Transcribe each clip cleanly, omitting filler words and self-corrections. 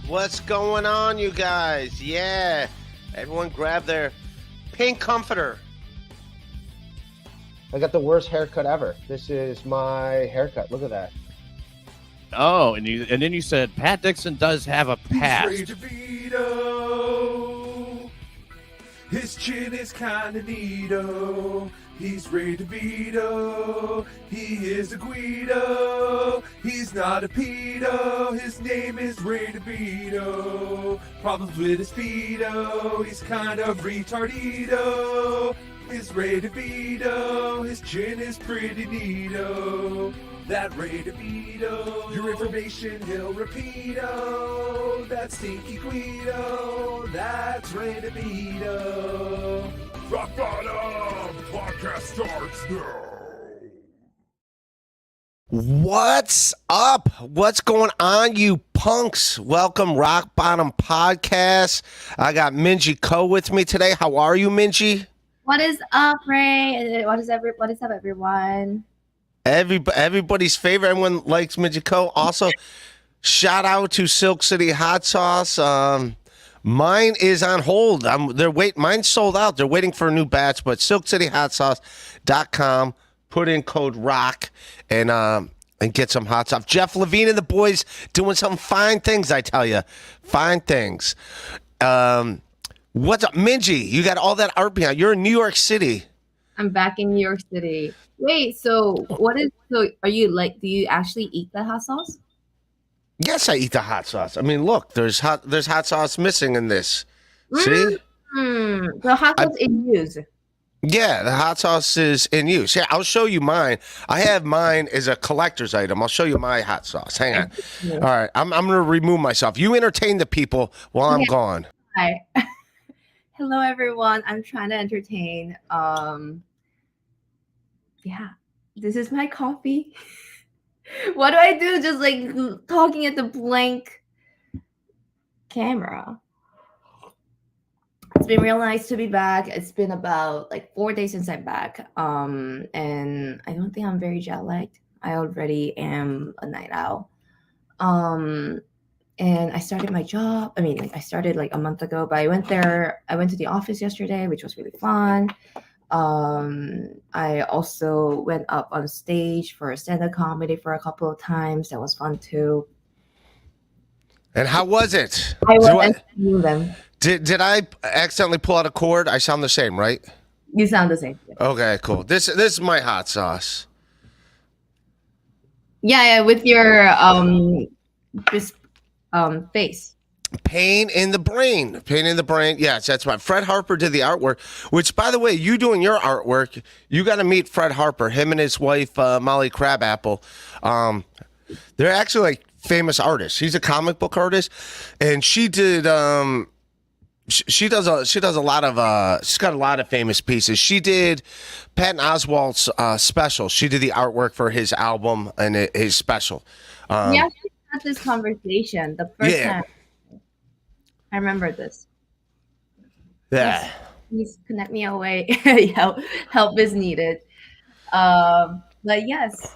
What's going on, you guys? Yeah. Everyone grab their pink comforter. I got the worst haircut ever. This is my haircut. Look at that. Oh, and then you said Pat Dixon does have a past. He's Ray DeVito. His chin is kinda neato. He's Ray DeVito. He is a Guido. He's not a pedo. His name is Ray DeVito. Problems with his pedo. He's kind of retardito. It's Ray DeVito. His chin is pretty neato. That Ray DeVito. Your information he'll repeat-o. That stinky Guido. That's Ray DeVito. Rock Bottom Podcast starts now. What's up? What's going on, you punks? Welcome, Rock Bottom Podcast. I got Minji Ko with me today. How are you, Minji? What is up, Ray? What is up, everyone? Everybody's favorite. Everyone likes Minji Ko. Also, shout out to Silk City Hot Sauce. Mine is on hold. Mine's sold out. They're waiting for a new batch, but silkcityhotsauce.com. Put in code ROCK and get some hot stuff. Jeff Levine and the boys doing some fine things, I tell you. Fine things. What's up, Minji? You got all that art behind. You're in New York City. I'm back in New York City. Wait, so are you do you actually eat the hot sauce? Yes, I eat the hot sauce. I mean, look, there's hot sauce missing in this. See? The hot sauce is used. Yeah, the hot sauce is in use. Yeah, I'll show you mine. I have mine as a collector's item. I'll show you my hot sauce. Hang on. All right, I'm going to remove myself. You entertain the people while I'm gone. Hi. Hello, everyone. I'm trying to entertain. Yeah, this is my coffee. What do I do? Just like talking at the blank camera. It's been real nice to be back. It's been about like 4 days since I'm back. And I don't think I'm very jet lagged. I already am a night owl. And I started my job. I mean, I started like a month ago, but I went to the office yesterday, which was really fun. I also went up on stage for a stand-up comedy for a couple of times. That was fun too. And how was it? I was entertaining them. Did I accidentally pull out a cord? I sound the same, right? You sound the same. Okay, cool. This is my hot sauce. Yeah, with your face. Pain in the brain. Yes, that's right. Fred Harper did the artwork, which, by the way, you doing your artwork, you got to meet Fred Harper. Him and his wife, Molly Crabapple. They're actually like famous artists. He's a comic book artist, and she did. She does a lot of. She's got a lot of famous pieces. She did Patton Oswalt's special. She did the artwork for his album and his special. We actually had this conversation the first time. I remember this. Yeah. Please connect me away. help is needed. But yes,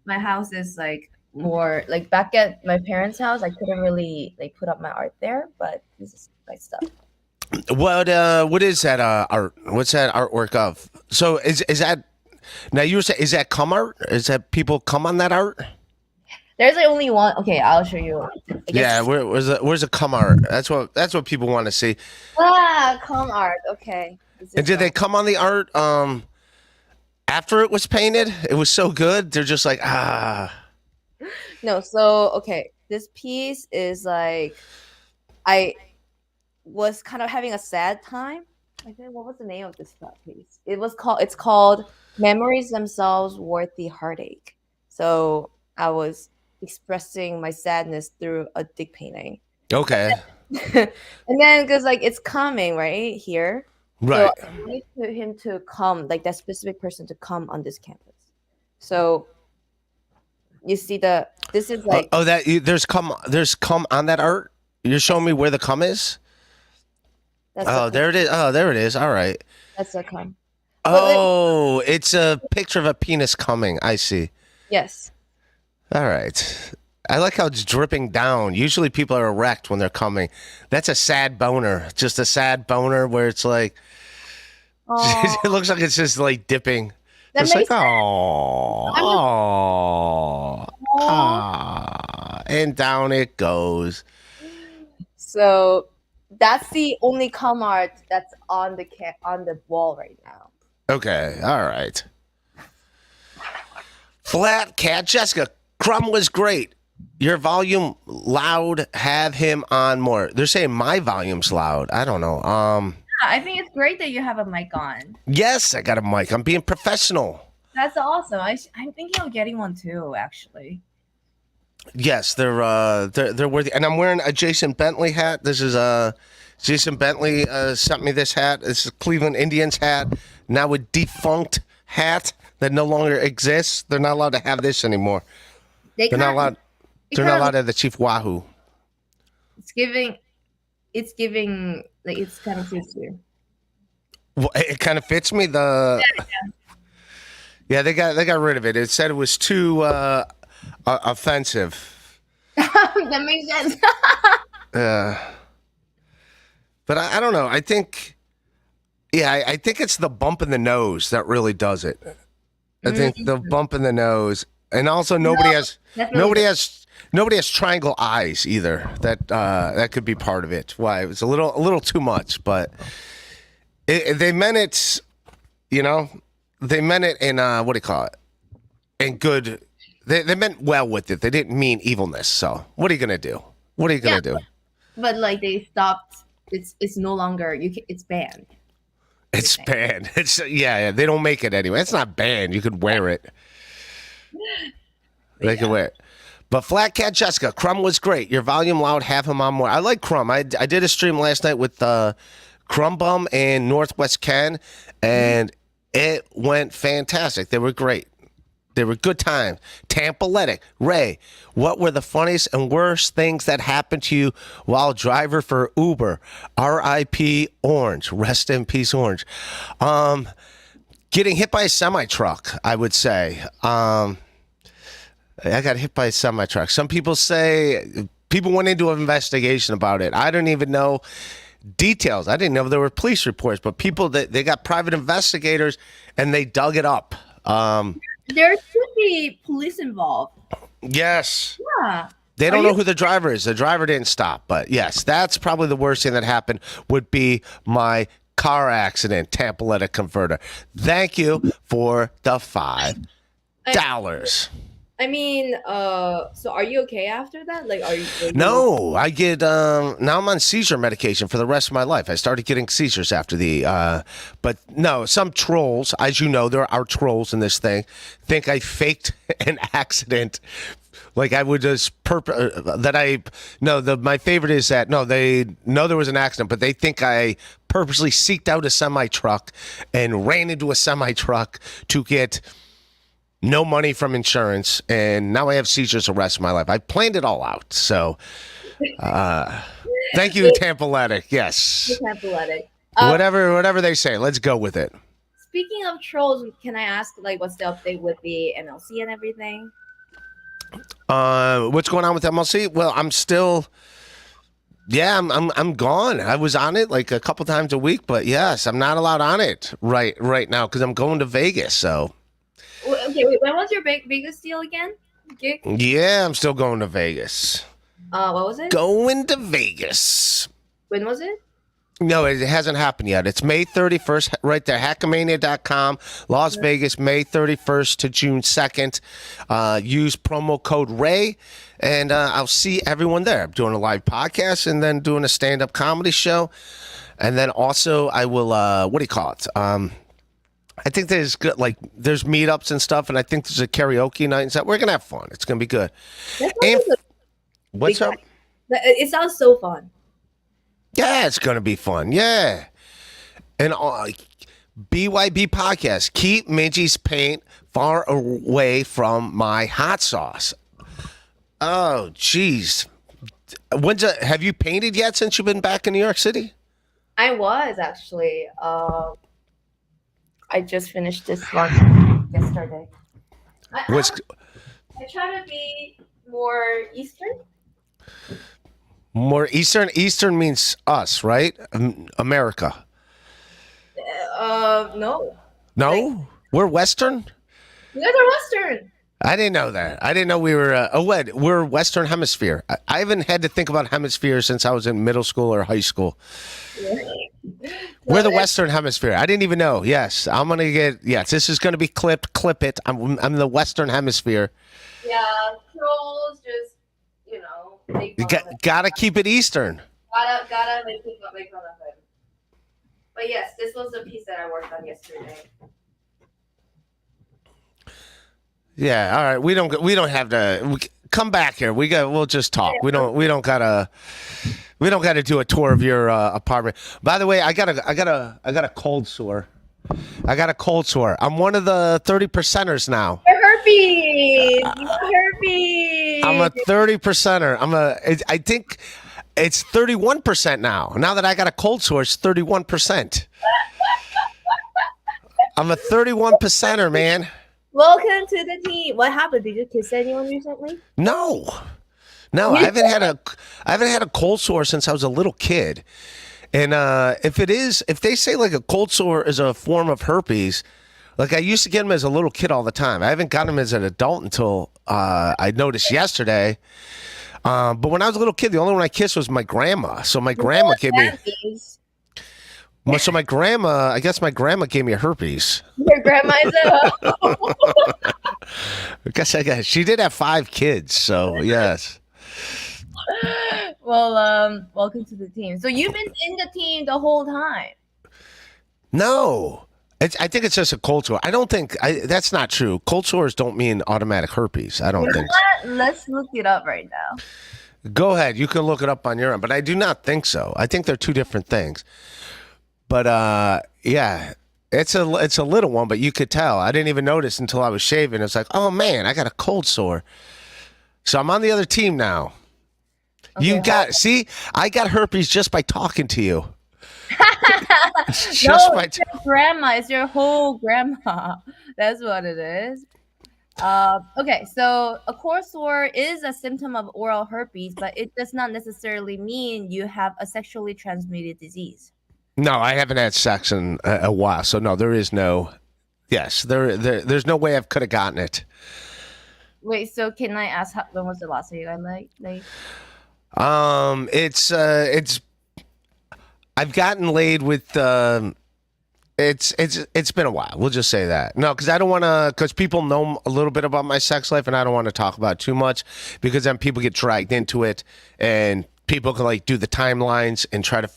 my house is like more like back at my parents' house. I couldn't really like put up my art there, but this is my stuff. What is that art? What's that artwork of? So is that now you were saying, is that cum art? Is that people come on that art? There's like only one. Okay, I'll show you. Yeah, where's the cum art? That's what people want to see. Cum art. Okay. And did they come on the art after it was painted? It was so good. They're just like No, so okay. This piece is like I was kind of having a sad time. I think what was the name of this piece? It's called Memories Themselves Worth the Heartache. So I was expressing my sadness through a dick painting. Okay. And then because like it's coming right here. Right. So I wanted him to come, like that specific person to come on this campus. So you see this is like there's cum on that art. You're showing me where the cum is? There it is. Oh, there it is. All right. That's the cum. Oh, it's a picture of a penis coming. I see. Yes. All right. I like how it's dripping down. Usually people are erect when they're coming. That's a sad boner. Just a sad boner where it's like Oh, it looks like it's just like dipping. that Just like makes sense. and down it goes. So that's the only cum art that's on the wall right now. Okay, all right. Flat Cat Jessica, Crumb was great. Your volume loud. Have him on more. They're saying my volume's loud. I don't know. I think it's great that you have a mic on. Yes, I got a mic. I'm being professional. That's awesome. I'm thinking of getting one too, actually. Yes, they're worthy. And I'm wearing a Jason Bentley hat. This is Jason Bentley sent me this hat. This is Cleveland Indians hat. Now a defunct hat that no longer exists. They're not allowed to have this anymore. They're not allowed. They're not allowed to have the Chief Wahoo. It's giving like it's kind of fits you. Well, it kind of fits me. Yeah, they got rid of it. It said it was too offensive. That makes sense. But I don't know. I think, I think it's the bump in the nose that really does it. I think the bump in the nose, and also nobody has triangle eyes either. That could be part of it. Why it was a little too much, but they meant it. You know, they meant it in what do you call it? In good. They meant well with it. They didn't mean evilness. So what are you gonna do? What are you gonna do? But like they stopped. It's no longer it's banned. It's banned. It's yeah. They don't make it anyway. It's not banned. You could wear it. They can wear it. But Flat Cat Jessica, Crumb was great. Your volume loud. Have him on more. I like Crumb. I did a stream last night with Crumb Bum and Northwest Ken, and it went fantastic. They were great. They were good times. Tampaletic. Ray, what were the funniest and worst things that happened to you while driver for Uber? R.I.P. Orange. Rest in peace, Orange. Getting hit by a semi-truck, I would say. I got hit by a semi-truck. Some people say people went into an investigation about it. I don't even know details. I didn't know there were police reports, but people they got private investigators and they dug it up. There should be police involved. Yes. Yeah. They don't know who the driver is. The driver didn't stop. But yes, that's probably the worst thing that happened would be my car accident, converter. Thank you for the $5. I mean, so are you okay after that? Like, are you No, I get now I'm on seizure medication for the rest of my life. I started getting seizures after but no, some trolls, as you know, there are trolls in this thing, think I faked an accident. Like I would just my favorite is that they know there was an accident, but they think I purposely seeked out a semi truck and ran into a semi truck to get no money from insurance, and now I have seizures the rest of my life. I planned it all out. So, thank you, Tampaletic. Yes. Tampaletic. Whatever they say, let's go with it. Speaking of trolls, can I ask like what's the update with the MLC and everything? What's going on with MLC? Well, I'm still. Yeah, I'm gone. I was on it like a couple times a week, but yes, I'm not allowed on it right now because I'm going to Vegas. So. Okay, wait, when was your Vegas deal again? Gig? Yeah, I'm still going to Vegas. What was it? Going to Vegas. When was it? No, it hasn't happened yet. It's May 31st, right there, hackamania.com, Las Vegas, May 31st to June 2nd. Use promo code RAY, and I'll see everyone there. I'm doing a live podcast and then doing a stand-up comedy show. And then also I will, what do you call it? I think there's meetups and stuff, and I think there's a karaoke night and stuff. We're gonna have fun. It's gonna be good. What's up? It sounds so fun. Yeah, it's gonna be fun. Yeah, and BYB podcast. Keep Minji's paint far away from my hot sauce. Oh, jeez. Have you painted yet since you've been back in New York City? I was actually. I just finished this one yesterday. I try to be more Eastern. More Eastern. Eastern means us, right? America. No. No, we're Western. You guys are Western. I didn't know that. I didn't know we were. We're Western Hemisphere. I haven't had to think about hemisphere since I was in middle school or high school. We're the Western Hemisphere. I didn't even know. Yes, I'm gonna get. Yes, this is gonna be clipped. Clip it. I'm the Western Hemisphere. Yeah, trolls just make fun of it. Gotta keep it Eastern. Gotta make fun of it. But yes, this was the piece that I worked on yesterday. Yeah. All right. We don't have to come back here. We'll just talk. We don't gotta do a tour of your apartment. By the way, I got a cold sore. I got a cold sore. I'm one of the 30%ers now. Herpes. Herpes. I'm a 30%er. I think it's 31% now. Now that I got a cold sore, it's 31%. I'm a 31%er, man. Welcome to the team. What happened? Did you kiss anyone recently? No, I haven't had a cold sore since I was a little kid. And if they say like a cold sore is a form of herpes, like I used to get them as a little kid all the time. I haven't gotten them as an adult until I noticed yesterday. But when I was a little kid, the only one I kissed was my grandma. So my grandma gave me. So I guess my grandma gave me herpes. Your grandma is I guess she did have 5 kids. So yes. Well, welcome to the team. So you've been in the team the whole time. No. I think it's just a cold sore. I don't think that's not true. Cold sores don't mean automatic herpes. I don't think so. Let's look it up right now. Go ahead. You can look it up on your end, but I do not think so. I think they're 2 different things. But yeah, it's a little one, but you could tell. I didn't even notice until I was shaving. It's like, oh man, I got a cold sore. So I'm on the other team now. Okay, I got herpes just by talking to you. It's your grandma. It's your whole grandma. That's what it is. Okay, so a cold sore is a symptom of oral herpes, but it does not necessarily mean you have a sexually transmitted disease. No, I haven't had sex in a while, so no, there is no. Yes, there's no way I could have gotten it. Wait, so can I ask when was the last time you got like? It's I've gotten laid with it's been a while. We'll just say that. No, because I don't want to. Because people know a little bit about my sex life, and I don't want to talk about it too much because then people get dragged into it, and people can like do the timelines and try to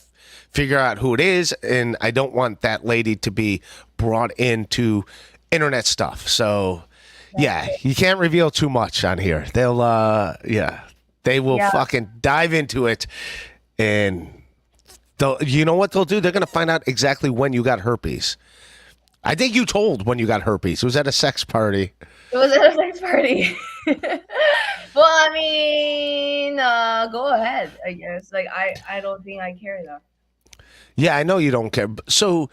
figure out who it is, and I don't want that lady to be brought into internet stuff. So, yeah, you can't reveal too much on here. They'll, they will fucking dive into it, and you know what they'll do? They're gonna find out exactly when you got herpes. I think you told when you got herpes. It was at a sex party. It was at a sex party. Well, I mean, go ahead. I guess. Like, I don't think I care enough. Yeah, I know you don't care. So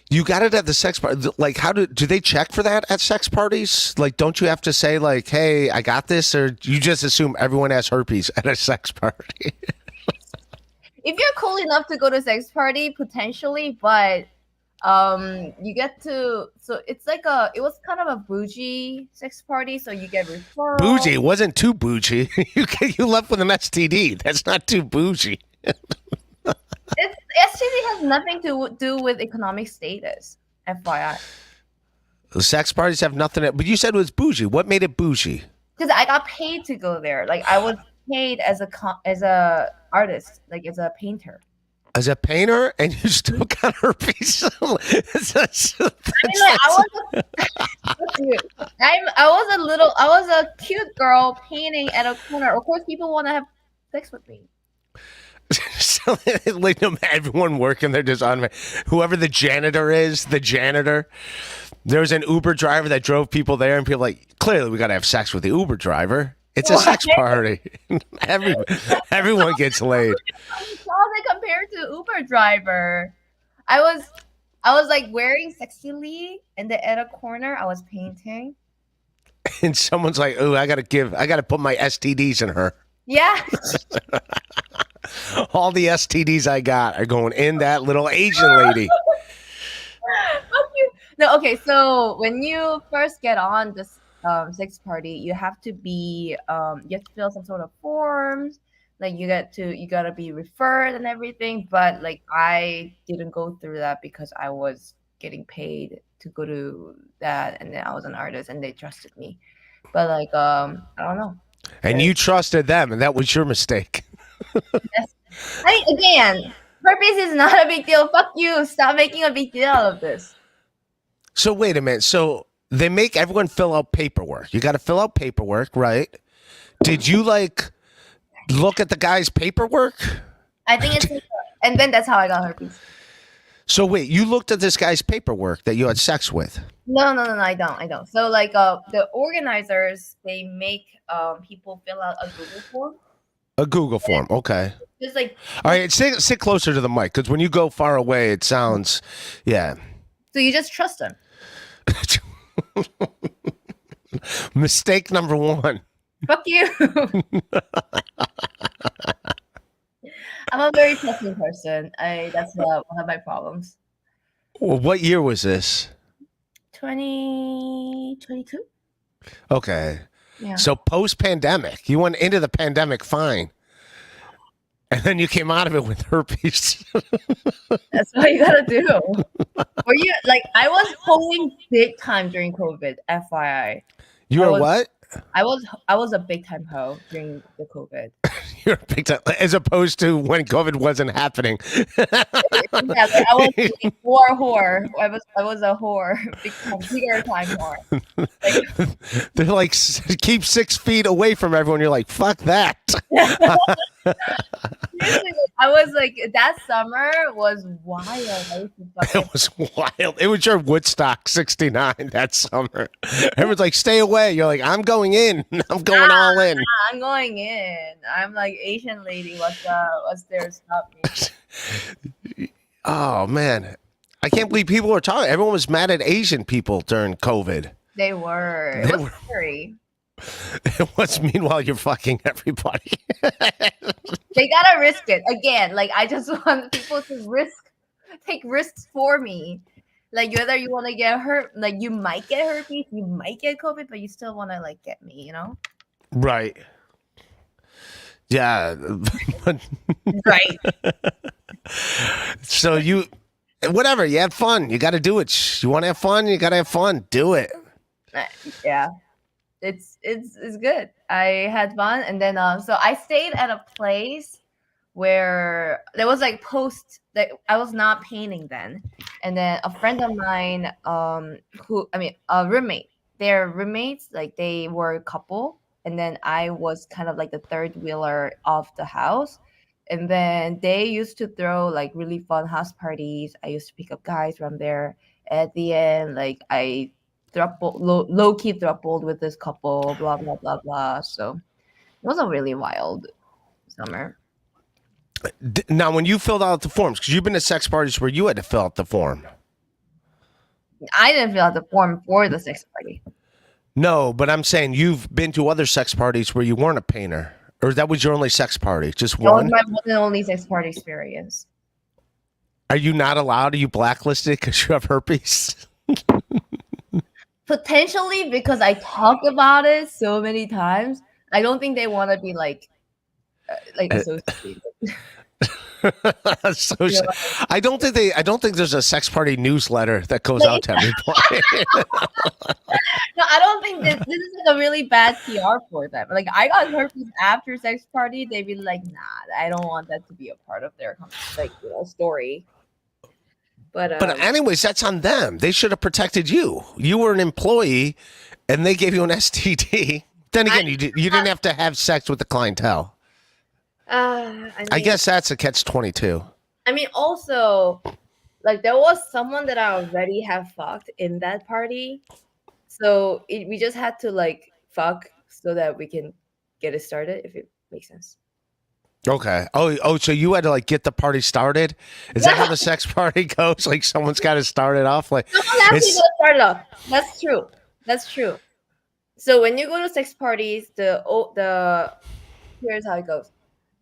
you got it at the sex party. Like, do they check for that at sex parties? Like, don't you have to say like, "Hey, I got this," or you just assume everyone has herpes at a sex party? If you're cool enough to go to a sex party, potentially, but you get to. So it's like it was kind of a bougie sex party. So you get referrals. Bougie? It wasn't too bougie. You left with an STD. That's not too bougie. STD has nothing to do with economic status, FYI. Sex parties have nothing. But you said it was bougie. What made it bougie? Because I got paid to go there. Like I was paid as a artist, like as a painter. As a painter, and you still got herpes. I was a cute girl painting at a corner. Of course, people want to have sex with me. So, like, everyone working there just on whoever the janitor is, there was an Uber driver that drove people there, and people like, clearly we got to have sex with the Uber driver. It's a sex party. Everyone gets laid. How they compared to Uber driver? I was like wearing sexily, and then at a corner I was painting. and someone's like, "Oh, I gotta put my STDs in her. Yeah. All the STDs I got are going in that little Asian lady." Fuck you. No, okay. So when you first get on this sex party, you have to fill some sort of forms. Like you gotta be referred and everything. But like I didn't go through that because I was getting paid to go to that, and then I was an artist, and they trusted me. But like I don't know. And you trusted them, and that was your mistake. Yes. Again, herpes is not a big deal. Fuck you. Stop making a big deal out of this. So wait a minute. So they make everyone fill out paperwork. You got to fill out paperwork, right? Did you like look at the guy's paperwork? I think it's and then that's how I got herpes. So wait, you looked at this guy's paperwork that you had sex with? No, I don't. So like the organizers, they make people fill out a Google form. A Google form, okay. Just like All right, sit closer to the mic because when you go far away, it sounds, yeah. so you just trust them. Mistake number one. Fuck you. I'm a very trusting person. That's one of my problems. Well, what year was this? 2022. Okay. Yeah. So post-pandemic, you went into the pandemic fine. And then you came out of it with herpes. That's what you gotta do. Were you like I was hoeing big time during COVID, FYI. You were what? I was a big time hoe during the COVID. You're a big time, as opposed to when COVID wasn't happening. Yeah, like I was a whore. I was a whore, bigger time whore. Like, They're like, keep 6 feet away from everyone. You're like, fuck that. seriously, I was like that summer was wild. It was wild. It was your Woodstock 69 that summer. Everyone's like, stay away. You're like, I'm going in. I'm going all in. I'm going in. I'm like Asian lady. What's there? Stop me. Oh man, I can't believe people were talking. Everyone was mad at Asian people during COVID. They were. It was scary. It was. Meanwhile, you're fucking everybody. They gotta risk it again. Like I just want people to take risks for me. Like whether you want to get hurt, like you might get herpes, you might get COVID, but you still want to like get me, you know? Right. Yeah. Right. So you, whatever. You had fun. You got to do it. You want to have fun. You got to have fun. Do it. Yeah. It's good. I had fun, and then so I stayed at a place where there was like that I was not painting then, and then a friend of mine a roommate, their roommates, like they were a couple, and then I was kind of like the third wheeler of the house, and then they used to throw like really fun house parties. I used to pick up guys from there. At the end, like I low key throupled with this couple, blah blah blah blah. So it was a really wild summer. Now, when you filled out the forms, because you've been to sex parties where you had to fill out the form. I didn't fill out the form for the sex party. No, but I'm saying you've been to other sex parties where you weren't a painter, or that was your only sex party, just That was one. my one and only sex party experience. Are you not allowed? Are you blacklisted because you have herpes? Potentially because I talked about it so many times. I don't think they want to be like associated. I don't think there's a sex party newsletter that goes out to everybody. No, I don't think this is like a really bad PR for them. Like I got herpes after sex party, they'd be like, nah, I don't want that to be a part of their story. But anyways, that's on them. They should have protected you. You were an employee, and they gave you an STD. Then again, you didn't have to have sex with the clientele. I guess that's a catch-22. I mean, also, like there was someone that I already have fucked in that party, so we just had to like fuck so that we can get it started. If it makes sense. Okay. Oh, so you had to like get the party started? Is that how the sex party goes? Like someone's got to start it off. Like someone actually got to start it off. That's true. So when you go to sex parties, the here's how it goes.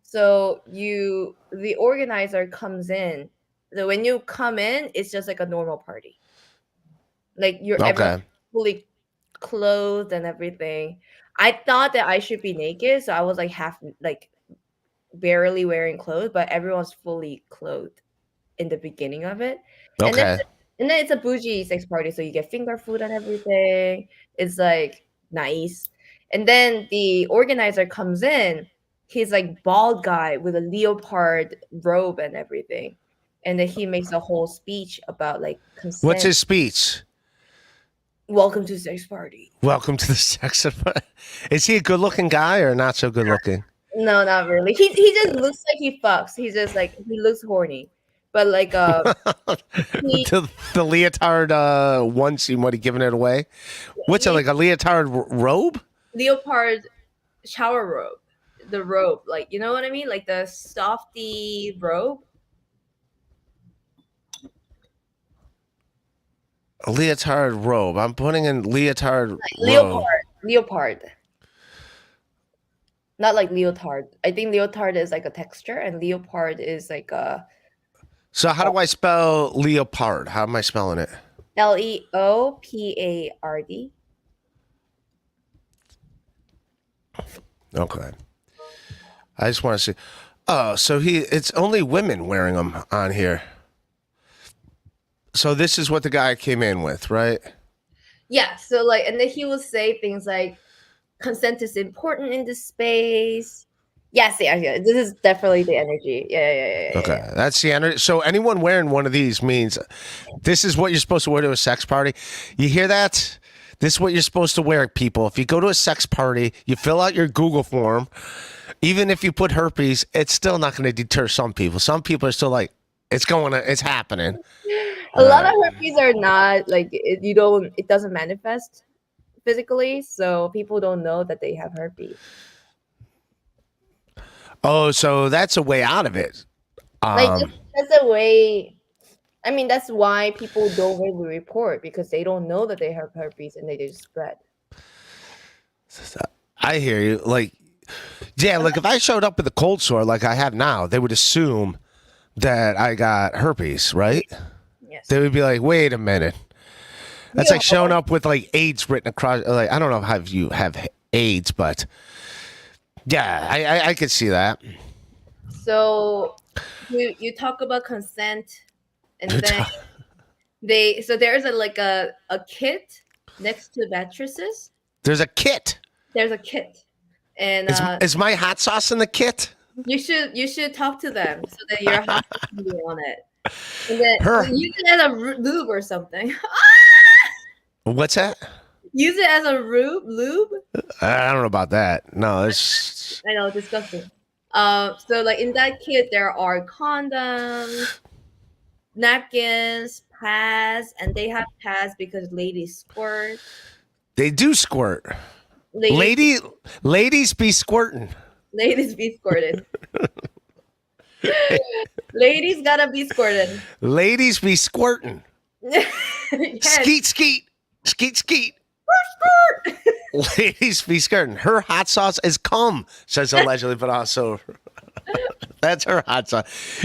So the organizer comes in. So when you come in, it's just like a normal party. Like everyone's Okay. fully clothed and everything. I thought that I should be naked, so I was like half like barely wearing clothes, but everyone's fully clothed in the beginning of it. And then Okay. it's a bougie sex party, so you get finger food and everything. It's like nice. And then the organizer comes in. He's like bald guy with a leopard robe and everything. And then he makes a whole speech about like What's consent. his speech? Welcome to sex party. Welcome to the sex. Is he a good-looking guy or not so good-looking? No, not really. He just looks like he fucks. He's just like he looks horny. But like he The leotard onesie, what, he giving it away? What's it, like a leotard robe? leopard shower robe. The robe, like you know what I mean? Like the softy robe. A leotard robe. I'm putting in leotard robe. Leopard. Not like leotard. I think leotard is like a texture and leopard is like a So how do I spell leopard? How am I spelling it? Leopard. Okay. I just want to see. Oh, so it's only women wearing them on here. So this is what the guy came in with, right? Yeah, so like and then he will say things like consent is important in this space. Yes, yeah. This is definitely the energy. Yeah. Okay, that's the energy. So anyone wearing one of these means this is what you're supposed to wear to a sex party. You hear that? This is what you're supposed to wear, people. If you go to a sex party, you fill out your Google form. Even if you put herpes, it's still not going to deter some people. Some people are still like, it's happening. A lot of herpes are not like it doesn't manifest physically, so people don't know that they have herpes. Oh, so that's a way out of it. Like that's a way. I mean, that's why people don't really report because they don't know that they have herpes and they just spread. I hear you. Like, yeah, like if I showed up with a cold sore like I have now, they would assume that I got herpes, right? Yes. They would be like, wait a minute. That's like showing up with like AIDS written across. Like, I don't know how you have AIDS, but yeah, I could see that. So you talk about consent, and then there's a kit next to mattresses. There's a kit. There's a kit, and Is my hot sauce in the kit? you should talk to them so that your hot sauce will be on it, and then Her. use it as a lube or something. What's that? Use it as a lube. I don't know about that. No, it's I know, disgusting. So like in that kit there are condoms, napkins, pads, and they have pads because ladies squirt. they do squirt. Ladies Ladies be squirting. be squirted. Ladies gotta be squirted. Ladies be squirting. Yes. Skeet, skeet, skeet, skeet. Ladies be skirting. Her hot sauce is cum, says allegedly, but also that's her hot sauce.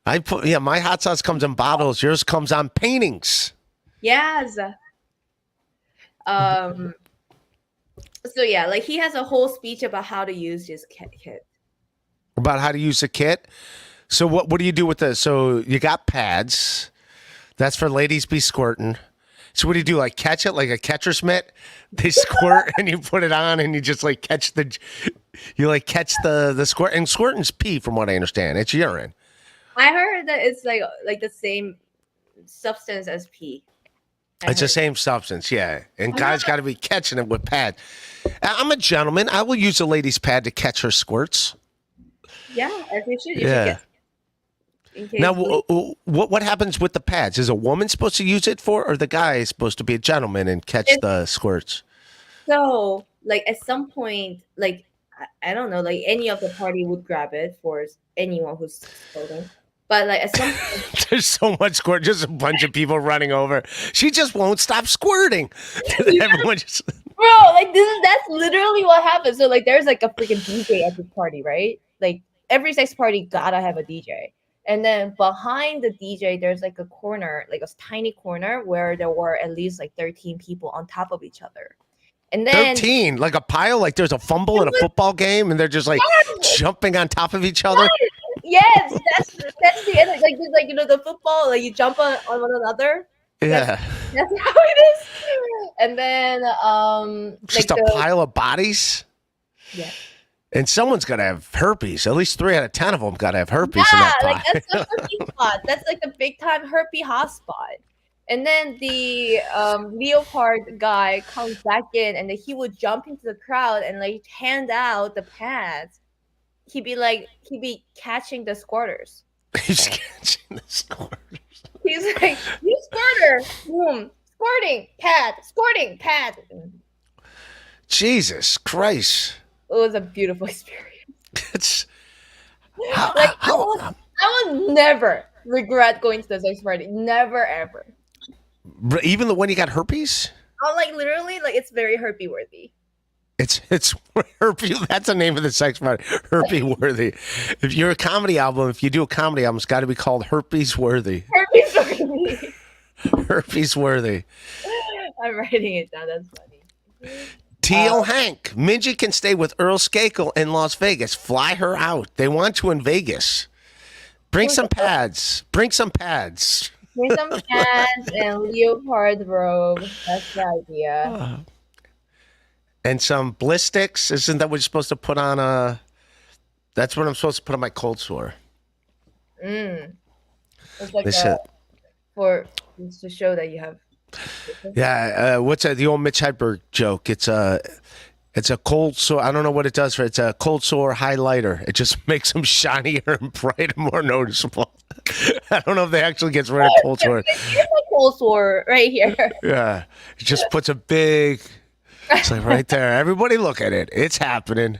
My hot sauce comes in bottles. Yours comes on paintings. Yes. So yeah, like he has a whole speech about how to use his kit. About how to use a kit. So what do you do with this? So you got pads. That's for ladies be squirting. So what do you do? Like catch it like a catcher's mitt? They squirt and you put it on and you just like catch the squirt. And squirting's pee from what I understand. It's urine. I heard that it's like the same substance as pee. It's the same substance, yeah. And guys got to be catching it with pad. I'm a gentleman. I will use a lady's pad to catch her squirts. Yeah, as you should. Yeah. In case Now, what happens with the pads? Is a woman supposed to use it for, or the guy is supposed to be a gentleman and catch the squirts? So, like at some point, like I don't know, like any of the party would grab it for anyone who's floating. But like at some point, There's so much squirt, just a bunch of people running over. She just won't stop squirting. Everyone just. bro, like that's literally what happens. So like there's like a freaking DJ at this party, right? Like every sex party gotta have a DJ. And then behind the DJ, there's like a corner, like a tiny corner where there were at least like 13 people on top of each other. And then 13, like a pile, like there's a fumble in a football game, and they're just like jumping on top of each other. yes, that's the end. Like just like the football, like you jump on one another. Yeah, That's how it is. And then just like a pile of bodies. yeah. And someone's got to have herpes. At least 3 out of 10 of them got to have herpes in Yeah, that like pile. that's the herpes spot. That's like the big time herpes hotspot. And then the leopard guy comes back in, and then he would jump into the crowd and like hand out the pads. He'd be catching the squirters. He's catching the squirters. He's like, you squirter, boom, squirting pad. It Jesus Christ. was a beautiful experience. It's Like I will never regret going to the sex party. Never ever. even the one you got herpes. I'm like literally like it's very herpes worthy. It's herpes. That's the name of the sex party. Herpes worthy. If you're a comedy album, if you do a comedy album, it's got to be called Herpes Worthy. Herpes worthy. Herpes Worthy. I'm writing it down. That's funny. T.O. Hank. Minji can stay with Earl Skakel in Las Vegas. Fly her out. They want to in Vegas. Bring some pads. Bring some pads. Bring some pants and leopard robe. That's the idea. And some ballistics. Isn't that what you're supposed to put on a... That's what I'm supposed to put on my cold sore. It's like They said... it's to show that you have. Yeah, what's that? The old Mitch Hedberg joke. It's a cold sore. I don't know what it does for. It's a cold sore highlighter. It just makes them shinier and brighter, more noticeable. I don't know if they actually gets rid of cold sore. Here's a cold sore right here. Yeah, it just puts a big. It's like right there. Everybody look at it. It's happening.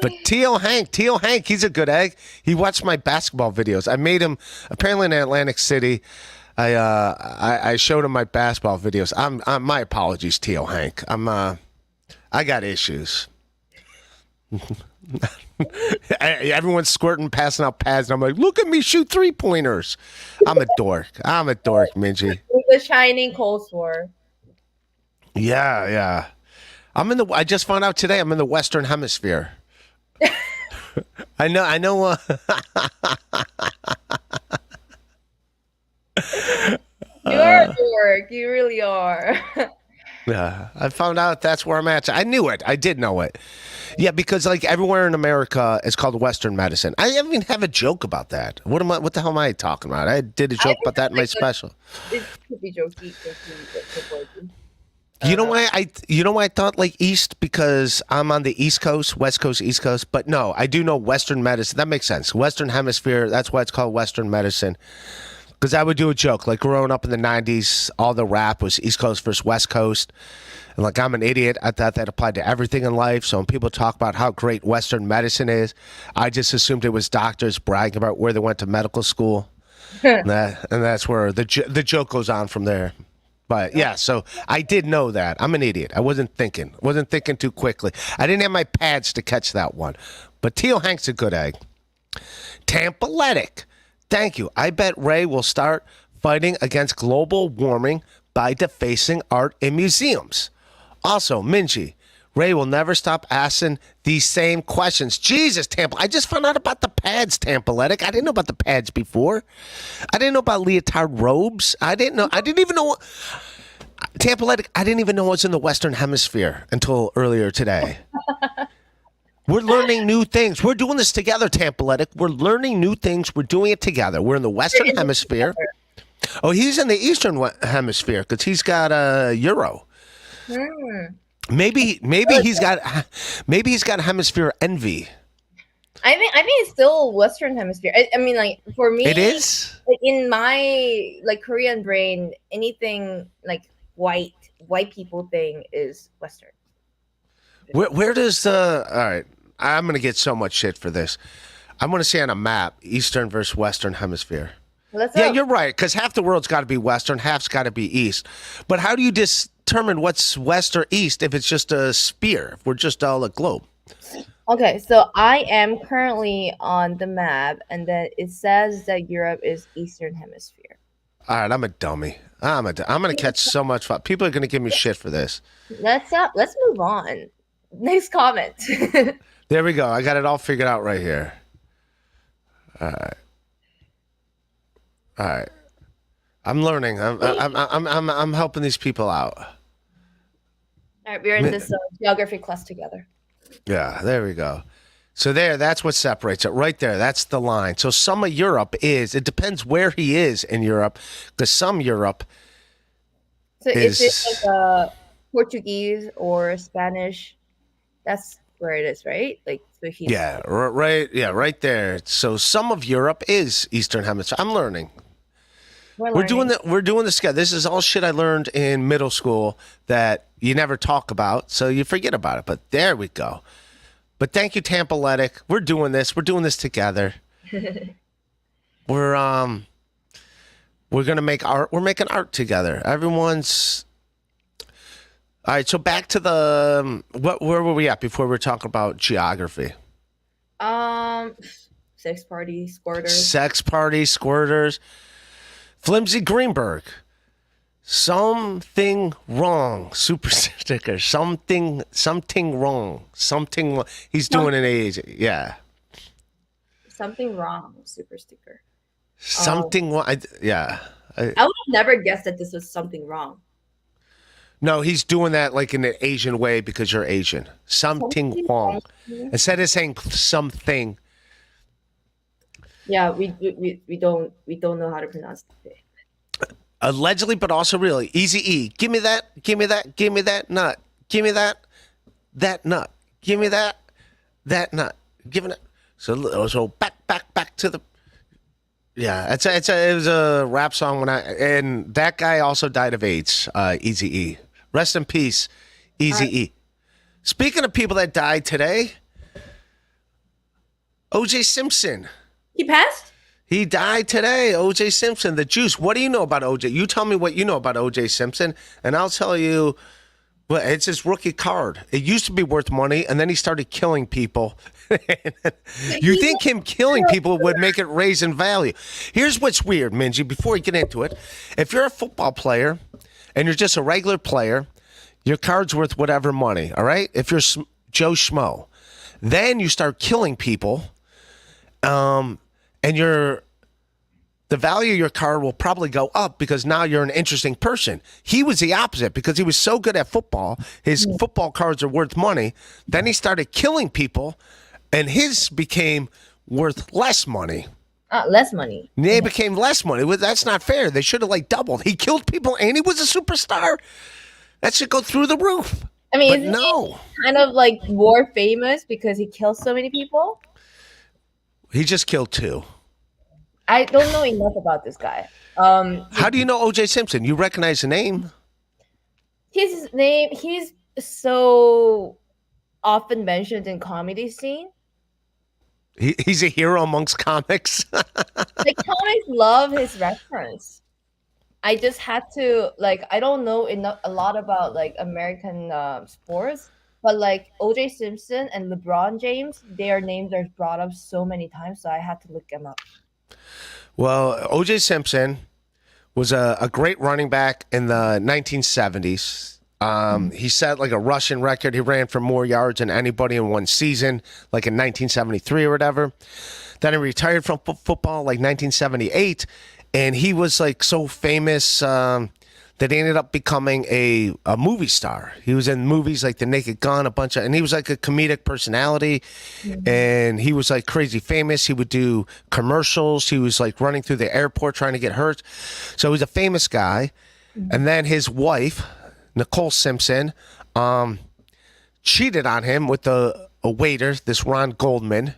But T.O. Hank, he's a good egg. He watched my basketball videos. I made him apparently in Atlantic City. I showed him my basketball videos. I'm my apologies, T.O. Hank. I got issues. Everyone's squirting, passing out pads, and I'm like, look at me shoot 3-pointers. I'm a dork, Minji. With the shining cold sore. Yeah. I just found out today I'm in the Western Hemisphere. I know. You're a dork. You really are. Yeah, I found out that's where I'm at. I knew it. I did know it. Yeah, because like everywhere in America, it's called Western medicine. I even have a joke about that. What the hell am I talking about? I did a joke about that in my special. It could be jokey. You know why I thought like East, because I'm on the East Coast, West Coast, East Coast. But no, I do know Western medicine. That makes sense. Western Hemisphere. That's why it's called Western medicine. Because I would do a joke like growing up in the 90s, all the rap was East Coast versus West Coast. And like I'm an idiot. I thought that applied to everything in life. So when people talk about how great Western medicine is, I just assumed it was doctors bragging about where they went to medical school. and that's where the joke goes on from there. But yeah, so I did know that. I'm an idiot. I wasn't thinking too quickly. I didn't have my pads to catch that one. But T.O. Hank's a good egg. Tampaletic. Thank you. I bet Ray will start fighting against global warming by defacing art in museums. Also, Minji, Ray will never stop asking these same questions. Jesus, Tampa. I just found out about the pads, Tampaletic. I didn't know about the pads before. I didn't know about leotard robes. I didn't even know. Tampaletic, I didn't even know it was in the Western Hemisphere until earlier today. We're learning new things. We're doing this together, Tampaletic. We're learning new things. We're doing it together. We're in the Western Hemisphere. Oh, he's in the Eastern Hemisphere because he's got a Euro. Maybe he's got hemisphere envy. I think it's still Western Hemisphere. I mean, like for me, it is. Like, in my like Korean brain, anything like white people thing is Western. Where does all right? I'm gonna get so much shit for this. I want to see on a map, Eastern versus Western Hemisphere. Let's Yeah, you're right, because half the world's got to be Western, half's got to be East. But how do you determine what's West or East if it's just a sphere, if we're just all a globe? Okay, so I am currently on the map, and then it says that Europe is Eastern Hemisphere. All right, I'm a dummy. I'm going to catch so much fun. People are going to give me shit for this. Let's move on. Next comment. There we go. I got it all figured out right here. All right. I'm learning. I'm helping these people out. All right, we're in this geography class together. Yeah, there we go. So that's what separates it right there. That's the line. So some of Europe it depends where he is in Europe, because some Europe is it like Portuguese or Spanish? That's where it is, right? Like, so he's right there. So some of Europe is Eastern Hemisphere. I'm learning. We're doing this together. This is all shit I learned in middle school that you never talk about, so you forget about it. But there we go. But thank you, Tampaletic. We're doing this. We're doing this together. We're gonna make art. We're making art together. Everyone's all right. So back to the where were we at before we were talking about geography? Sex party squirters. Flimsy Greenberg. Something wrong. Super sticker. Something wrong. He's doing an age. Yeah. Something wrong. Super sticker. Something wrong. Yeah. I would have never guessed that this was something wrong. No, he's doing that like in an Asian way because you're Asian. Something wrong. Instead of saying something. Yeah, we don't know how to pronounce it. Allegedly, but also really. Easy E. Give me that. Give me that. Give me that nut. Give me that. That nut. Give me that. That nut. Giving it. So back to the. Yeah, it was a rap song and that guy also died of AIDS. Easy E. Rest in peace, Easy E. Speaking of people that died today, OJ Simpson. He passed? He died today, OJ Simpson, the juice. What do you know about OJ? You tell me what you know about OJ Simpson, and I'll tell you, well, it's his rookie card. It used to be worth money, and then he started killing people. You think him killing people would make it raise in value. Here's what's weird, Minji, before we get into it. If you're a football player, and you're just a regular player, your card's worth whatever money, all right? If you're Joe Schmo. Then you start killing people, and the value of your card will probably go up because now you're an interesting person. He was the opposite because he was so good at football. His football cards are worth money. Then he started killing people, and his became worth less money. Less money. They became less money. Well, that's not fair. They should have doubled. He killed people, and he was a superstar. That should go through the roof. I mean, but isn't no, he kind of more famous because he killed so many people? He just killed 2. I don't know enough about this guy. How do you know OJ Simpson? You recognize the name? His name, he's so often mentioned in comedy scene. He's a hero amongst comics. Comics love his reference. I just had to I don't know a lot about American sports, but OJ Simpson and LeBron James, their names are brought up so many times, so I had to look them up. Well, OJ Simpson was a great running back in the 1970s. He set a Russian record. He ran for more yards than anybody in one season, in 1973 or whatever. Then he retired from football 1978, and he was so famous that he ended up becoming a movie star. He was in movies like The Naked Gun, and he was a comedic personality, and he was crazy famous. He would do commercials. He was running through the airport trying to get hurt. So he was a famous guy. And then his wife, Nicole Simpson, cheated on him with a waiter, this Ron Goldman.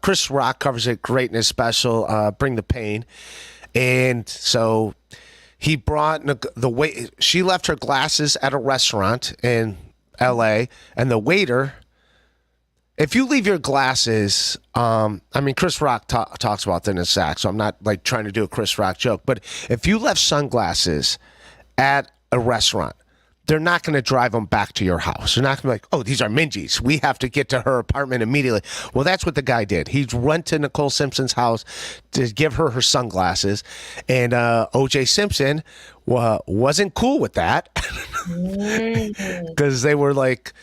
Chris Rock covers it great in his special, Bring the Pain. And so he brought she left her glasses at a restaurant in LA, and the waiter if you leave your glasses, I mean, Chris Rock talks about that in his sack, so I'm not like trying to do a Chris Rock joke, but if you left sunglasses at a restaurant, they're not going to drive them back to your house. They're not going to be like, oh, these are Minji's. We have to get to her apartment immediately. Well, that's what the guy did. He went to Nicole Simpson's house to give her sunglasses, and OJ Simpson wasn't cool with that because they were like,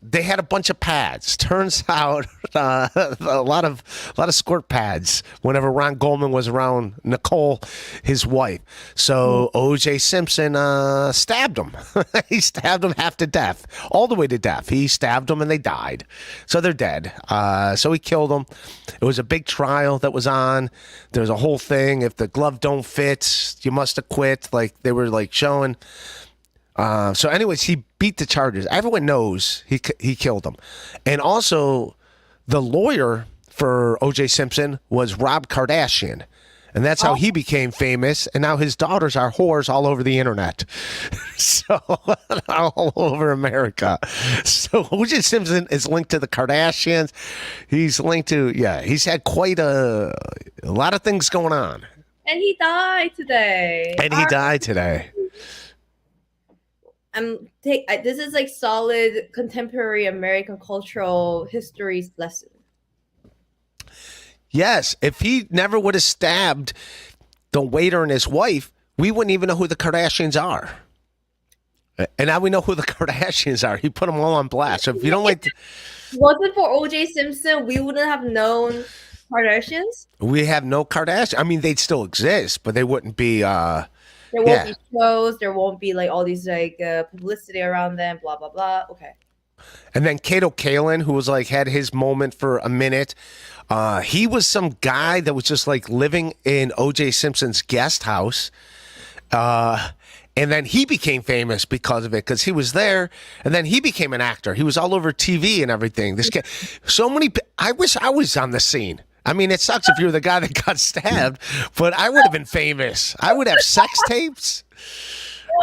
they had a bunch of pads. Turns out a lot of squirt pads whenever Ron Goldman was around Nicole, his wife. So OJ Simpson stabbed him. He stabbed him half to death, all the way to death. He stabbed them and they died. So they're dead. So he killed them. It was a big trial that was on. There was a whole thing. If the glove don't fit, you must have quit. Like they were like showing. So anyways, he beat the charges. Everyone knows he killed him. And also, the lawyer for O.J. Simpson was Rob Kardashian. And that's how he became famous. And now his daughters are whores all over the internet. So, all over America. So, O.J. Simpson is linked to the Kardashians. He's linked to, he's had quite a lot of things going on. And he died today. This is like solid contemporary American cultural history lesson. Yes, if he never would have stabbed the waiter and his wife, we wouldn't even know who the Kardashians are. And now we know who the Kardashians are. He put them all on blast. So if you don't like, wasn't for O.J. Simpson, we wouldn't have known Kardashians. We have no Kardashians. I mean, they'd still exist, but they wouldn't be. There won't be shows. There won't be like all these like publicity around them. Blah blah blah. Okay. And then Kato Kalin, who was like had his moment for a minute. He was some guy that was just like living in O.J. Simpson's guest house. And then he became famous because of it, because he was there. And then he became an actor. He was all over TV and everything. This guy, so many. I wish I was on the scene. I mean, it sucks if you're the guy that got stabbed, but I would have been famous. I would have sex tapes.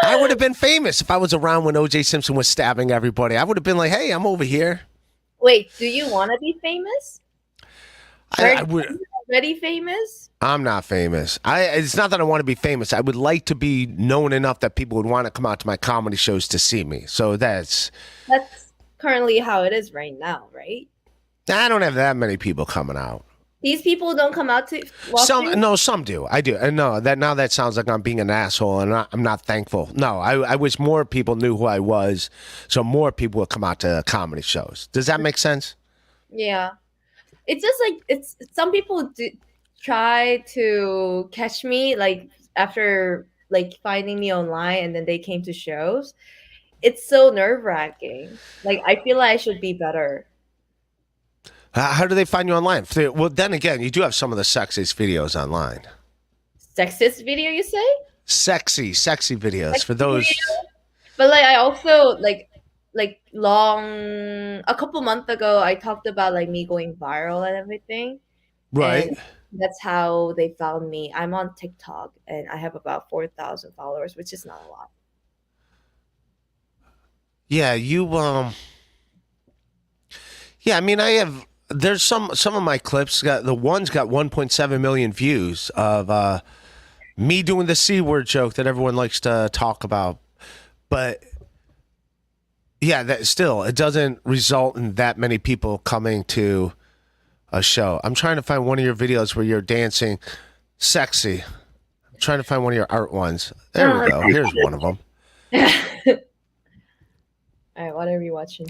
I would have been famous if I was around when O.J. Simpson was stabbing everybody. I would have been like, hey, I'm over here. Wait, do you want to be famous? I would. Already famous? I'm not famous. It's not that I want to be famous. I would like to be known enough that people would want to come out to my comedy shows to see me. So that's currently how it is right now, right? I don't have that many people coming out. These people don't come out to some do. I do. And no, that sounds like I'm being an asshole, and I'm not thankful. No, I wish more people knew who I was, so more people would come out to comedy shows. Does that make sense? Yeah, it's just like some people try to catch me like after like finding me online, and then they came to shows. It's so nerve-wracking. Like I feel like I should be better. How do they find you online? Well, then again, you do have some of the sexiest videos online. Sexist video, you say? Sexy videos for those. But like, I also like a couple months ago, I talked about like me going viral and everything. Right. And that's how they found me. I'm on TikTok and I have about 4,000 followers, which is not a lot. Yeah, Yeah, I mean, there's some of my clips got 1.7 million views of me doing the C word joke that everyone likes to talk about. But yeah, that still it doesn't result in that many people coming to a show. I'm trying to find one of your videos where you're dancing sexy. I'm trying to find one of your art ones. There we go. Here's one of them. All right, what are we watching?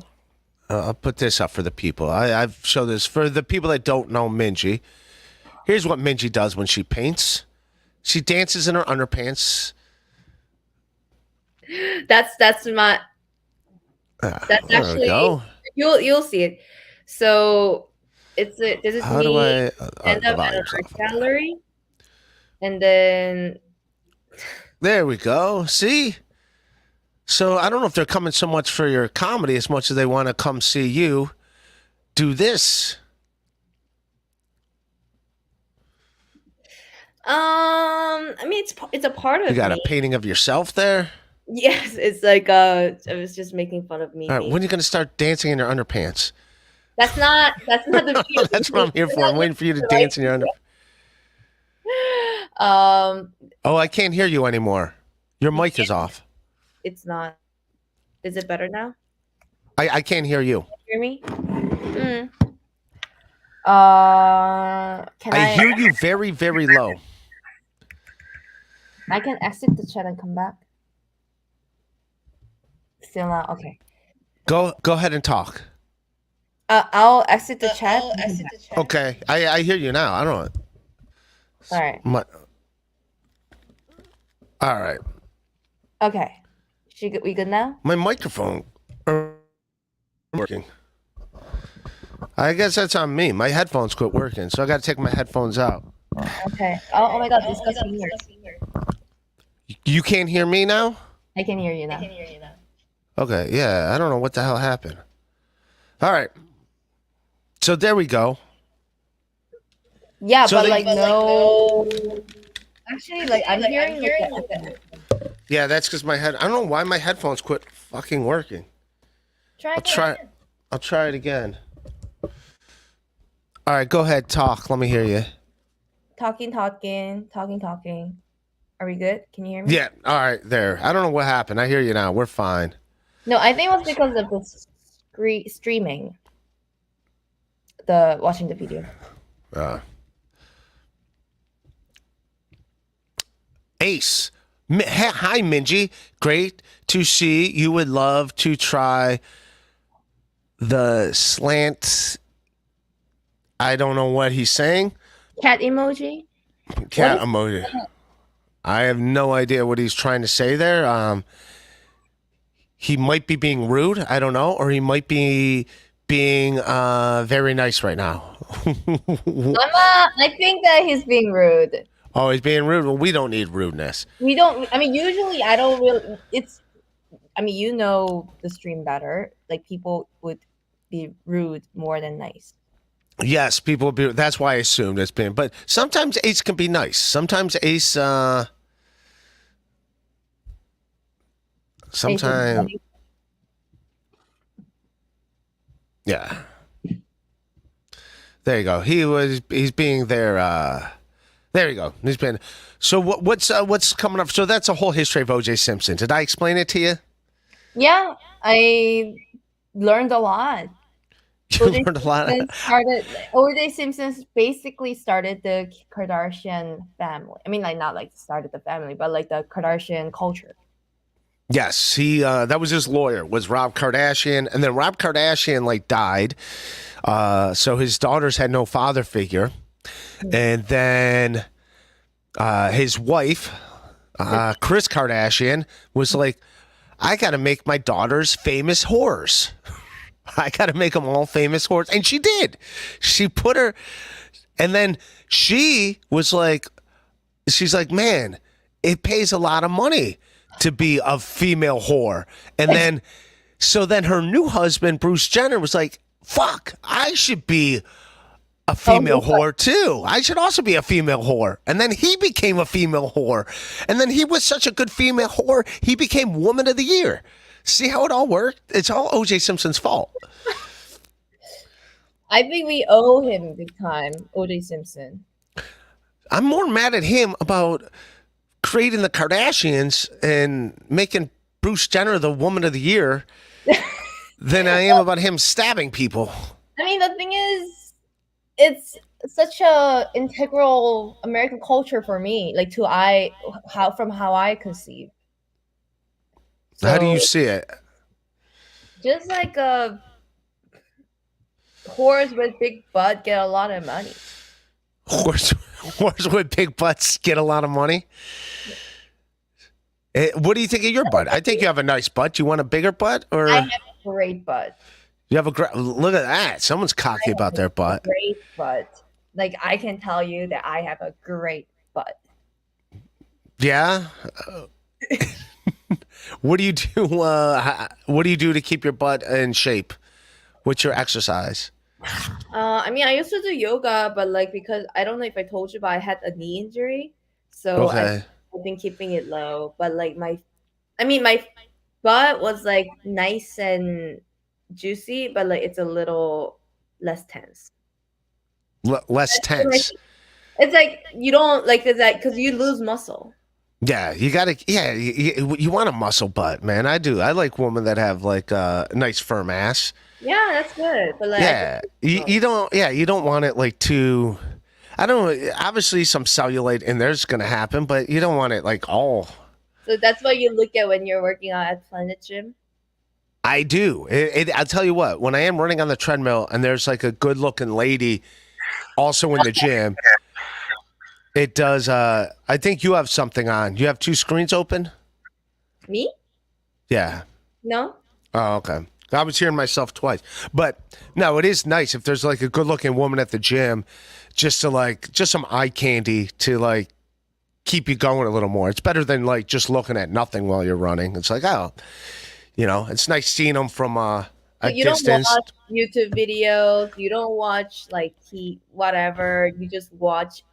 I'll put this up for the people. I've showed this for the people that don't know Minji. Here's what Minji does when she paints. She dances in her underpants. That's my. That's actually you'll see it. So this is How me do I end up at an art gallery, and then there we go. See. So I don't know if they're coming so much for your comedy as much as they want to come see you do this. I mean, it's a part of You got me. a painting of yourself there? Yes, it's like I was just making fun of me. All right, being- when are you gonna start dancing in your underpants? That's not the video. That's what I'm here for. I'm waiting for you to dance in your under. Um, Oh, I can't hear you anymore. Your mic is off. it's not. Is it better now? I can't hear you. Hear me? Mm. Can I hear you very, very low. I can exit the chat and come back. Still not okay. Go ahead and talk. I'll exit the chat. Okay, I hear you now. I don't know. All right. All right. Okay. We good now? My microphone working. I guess that's on me. My headphones quit working, so I got to take my headphones out. Okay. Oh my God, discussing here. You can't hear me now? I can hear you now. Okay, yeah, I don't know what the hell happened. All right. So there we go. Yeah, So but they- like no. Actually, like I'm hearing Yeah, that's because I don't know why my headphones quit fucking working. I'll try it again. All right, go ahead, talk. Let me hear you. talking. Are we good? Can you hear me? Yeah, all right, there. I don't know what happened. I hear you now. We're fine. No, I think it was because of the streaming. The watching the video. Ace. Hi, Minji. Great to see. You would love to try the slant. I don't know what he's saying. Cat emoji. Cat emoji. I have no idea what he's trying to say there. He might be being rude. I don't know. Or he might be being very nice right now. I think that he's being rude. Oh, he's being rude. Well, we don't need rudeness. We don't. I mean, usually I don't really. It's. I mean, you know the stream better. Like people would be rude more than nice. Yes, people will be. That's why I assumed it's been. But sometimes Ace can be nice. Sometimes Ace. Sometimes. Yeah. There you go. He's being there. There you go. He's been. So what's coming up? So that's a whole history of OJ Simpson. Did I explain it to you? Yeah, I learned a lot. You learned a lot. OJ Simpson basically started the Kardashian family. I mean, like not like started the family, but like the Kardashian culture. Yes, he. That was his lawyer. Was Rob Kardashian, and then Rob Kardashian like died. So his daughters had no father figure, and then his wife, Kris Kardashian, was like, "I got to make my daughters famous whores." I got to make them all famous whores. And she did. She put her, and then she was like, she's like, man, it pays a lot of money to be a female whore. And then, so then her new husband, Bruce Jenner, was like, fuck, I should be a female whore too. I should also be a female whore. And then he became a female whore. And then he was such a good female whore, he became Woman of the Year. See how it all worked? It's all OJ Simpson's fault. I think we owe him big time, OJ Simpson. I'm more mad at him about creating the Kardashians and making Bruce Jenner the Woman of the Year than I am about him stabbing people. I mean, the thing is, it's such a integral American culture for me. Like how I conceive. How do So, you see it? just like a whores with big butt get a lot of money. Whores with big butts get a lot of money. What do you think of your butt? I think you have a nice butt. You want a bigger butt, or I have a great butt. you have a great? Look at that. Someone's cocky about their butt. Great butt. Like I can tell you that I have a great butt. Yeah. What do you do? What do you do to keep your butt in shape? What's your exercise? I mean, I used to do yoga, but like because I don't know if I told you, but I had a knee injury, so Okay. I've been keeping it low. But like I mean, my butt was like nice and juicy, but like it's a little less tense. Less tense. It's like you don't like it's like because you lose muscle. Yeah, you gotta. Yeah, you want a muscle butt, man. I do. I like women that have like a nice firm ass. Yeah, that's good. But like, Yeah, you don't. Yeah, you don't want it like too. I don't. Obviously, some cellulite in there's gonna happen, but you don't want it like all. so that's what you look at when you're working out at Planet Gym. I do. I'll tell you what. When I am running on the treadmill and there's like a good-looking lady, also in the gym, it does. I think you have something on. You have two screens open. Me? Yeah. No. Oh, okay. I was hearing myself twice. But no, it is nice if there's like a good looking woman at the gym just to like, just some eye candy to like keep you going a little more. It's better than like just looking at nothing while you're running. It's like, oh, it's nice seeing them from a You distance. don't watch YouTube videos. You don't watch like whatever. You just watch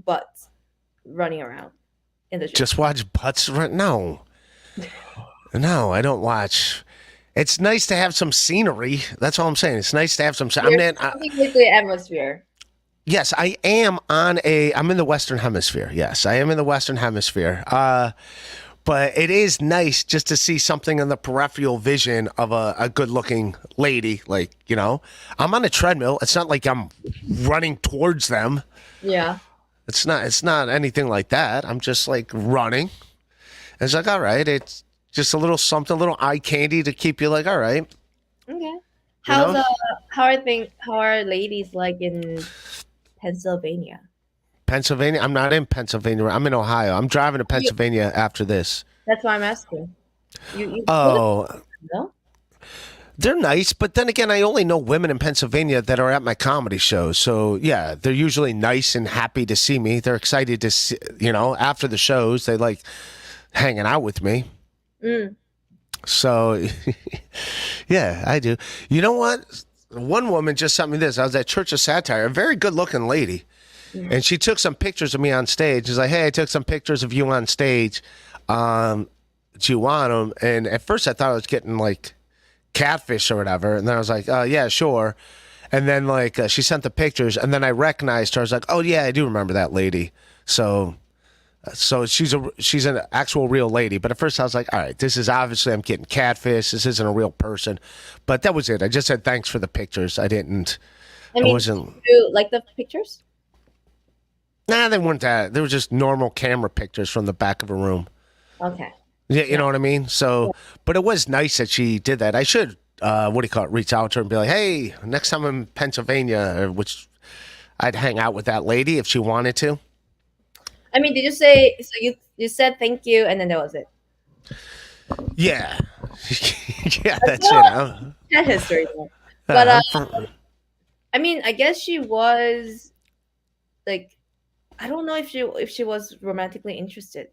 butts running around in the gym. Just watch butts run. No. No, I don't watch. It's nice to have some scenery. That's all I'm saying. It's nice to have some. Something with the atmosphere. Yes, I'm in the Western Hemisphere. Yes, I am in the Western Hemisphere. But it is nice just to see something in the peripheral vision of a good looking lady. Like, I'm on a treadmill. It's not like I'm running towards them. Yeah. It's not anything like that. I'm just like running. It's like, all right, it's just a little something, a little eye candy to keep you like, all right. Okay. You know? How are ladies like in Pennsylvania? Pennsylvania? I'm not in Pennsylvania. I'm in Ohio. I'm driving to Pennsylvania after this. That's why I'm asking. You Oh, no? they're nice, but then again, I only know women in Pennsylvania that are at my comedy shows. So yeah, they're usually nice and happy to see me. They're excited to see, after the shows, they like hanging out with me. Mm. So yeah, I do. You know what? One woman just sent me this. I was at Church of Satire, a very good looking lady. And she took some pictures of me on stage. She's like, hey, I took some pictures of you on stage. Do you want them? And at first I thought I was getting like catfish or whatever. And then I was like, yeah, sure. And then like she sent the pictures and then I recognized her. I was like, oh yeah, I do remember that lady. So she's an actual real lady. But at first I was like, all right, this is obviously I'm getting catfish. This isn't a real person. But that was it. I just said thanks for the pictures. I wasn't. You like the pictures? Nah, they weren't that. They were just normal camera pictures from the back of a room. Okay. Yeah, you know what I mean? So, but it was nice that she did that. I should, reach out to her and be like, hey, next time I'm in Pennsylvania, which I'd hang out with that lady if she wanted to. I mean, did you say, so you said thank you and then that was it? Yeah. Yeah, that's it. That history. But, I mean, I guess she was like, I don't know if she was romantically interested.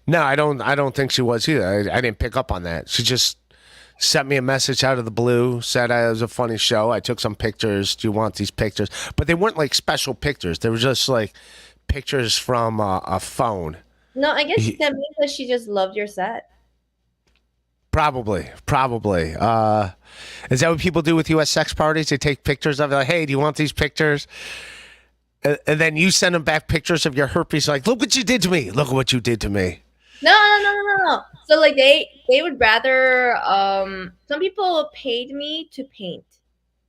No, I don't think she was either. I didn't pick up on that. She just sent me a message out of the blue, said it was a funny show. I took some pictures. Do you want these pictures? But they weren't like special pictures. They were just like pictures from a phone. No, I guess that means that she just loved your set. Probably. Is that what people do with U.S. sex parties? They take pictures of it, like, hey, do you want these pictures? And then you send them back pictures of your herpes, like, look what you did to me. Look at what you did to me. No. So like they would rather some people paid me to paint.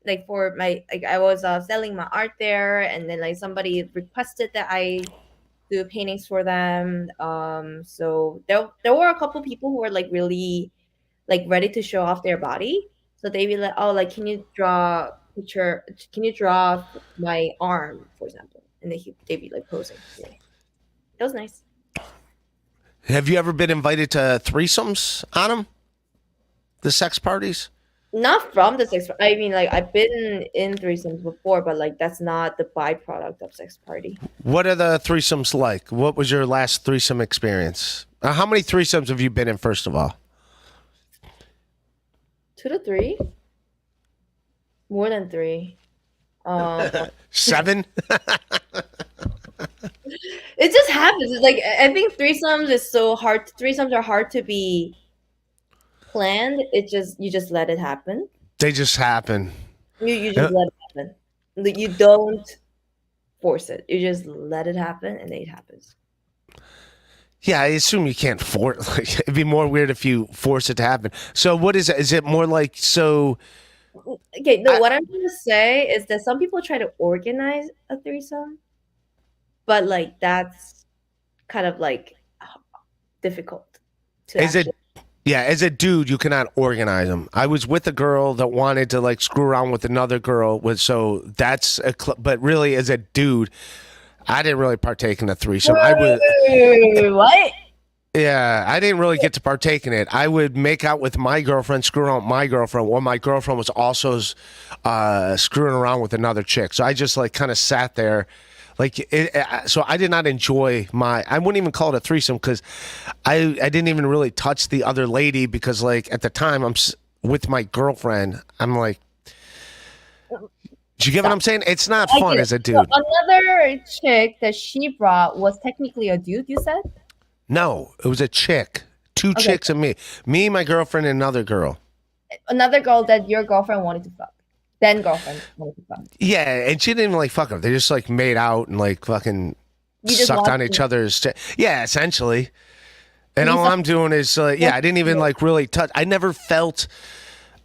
Like for my like I was selling my art there and then like somebody requested that I do paintings for them. So there were a couple people who were like really like ready to show off their body. So they'd be like, oh, like, can you draw my arm, for example? And they'd be like posing. Yeah. It was nice. Have you ever been invited to threesomes on them? The sex parties? Not from the sex. I mean, like I've been in threesomes before, but like that's not the byproduct of sex party. What are the threesomes like? What was your last threesome experience? How many threesomes have you been in, first of all? 2 to 3. More than 3. 7? It just happens. It's like I think threesomes is so hard. Threesomes are hard to be planned. You just let it happen. They just happen. You Yeah. just let it happen. Like, you don't force it. You just let it happen, and it happens. Yeah, I assume you can't force. Like, it'd be more weird if you force it to happen. So, what is it? Is it more like so? Okay, no. I- What I'm trying to say is that some people try to organize a threesome, but like that's kind of like difficult to Is it? actually. Yeah, as a dude, you cannot organize them. I was with a girl that wanted to like screw around with another girl, with so that's but really, as a dude, I didn't really partake in a threesome. I would. What? Yeah, I didn't really get to partake in it. I would make out with my girlfriend, screw around with my girlfriend, while my girlfriend was also screwing around with another chick. So I just like kind of sat there, like so I did not enjoy my. I wouldn't even call it a threesome because I didn't even really touch the other lady because like at the time with my girlfriend. I'm like, do you get what I'm saying? It's not I fun get as it. a dude. So another chick that she brought was technically a dude. You said No, it was a chick. Two Okay. chicks and me, my girlfriend, and another girl. another girl that your girlfriend wanted to fuck. Then girlfriend wanted to fuck. Yeah, and she didn't even like fuck her. They just like made out and like fucking You just sucked on watched each other's. Yeah, essentially. And You all saw- I'm doing is, yeah, I didn't even like really touch. I never felt.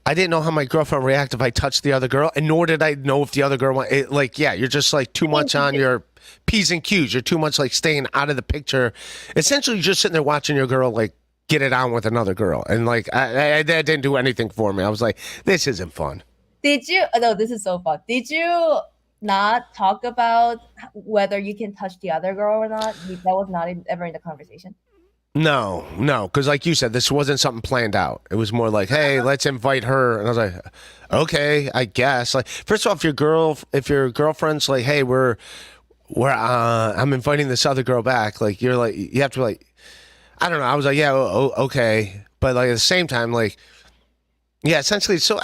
I didn't know how my girlfriend reacted if I touched the other girl, and nor did I know if the other girl went. Like, yeah, you're just like too much on your P's and Q's. You're too much like staying out of the picture. Essentially, you're just sitting there watching your girl like get it on with another girl, and like that didn't do anything for me. I was like, this isn't fun. Did you? Oh, no, this is so fun. Did you not talk about whether you can touch the other girl or not? That was not ever in the conversation. No, because like you said, this wasn't something planned out. It was more like, hey, let's invite her, and I was like, okay, I guess. Like, first off, if your girlfriend's like, hey, I'm inviting this other girl back. Like, you're like, you have to be like, I don't know. I was like, yeah, okay, but like at the same time, like, yeah, essentially. So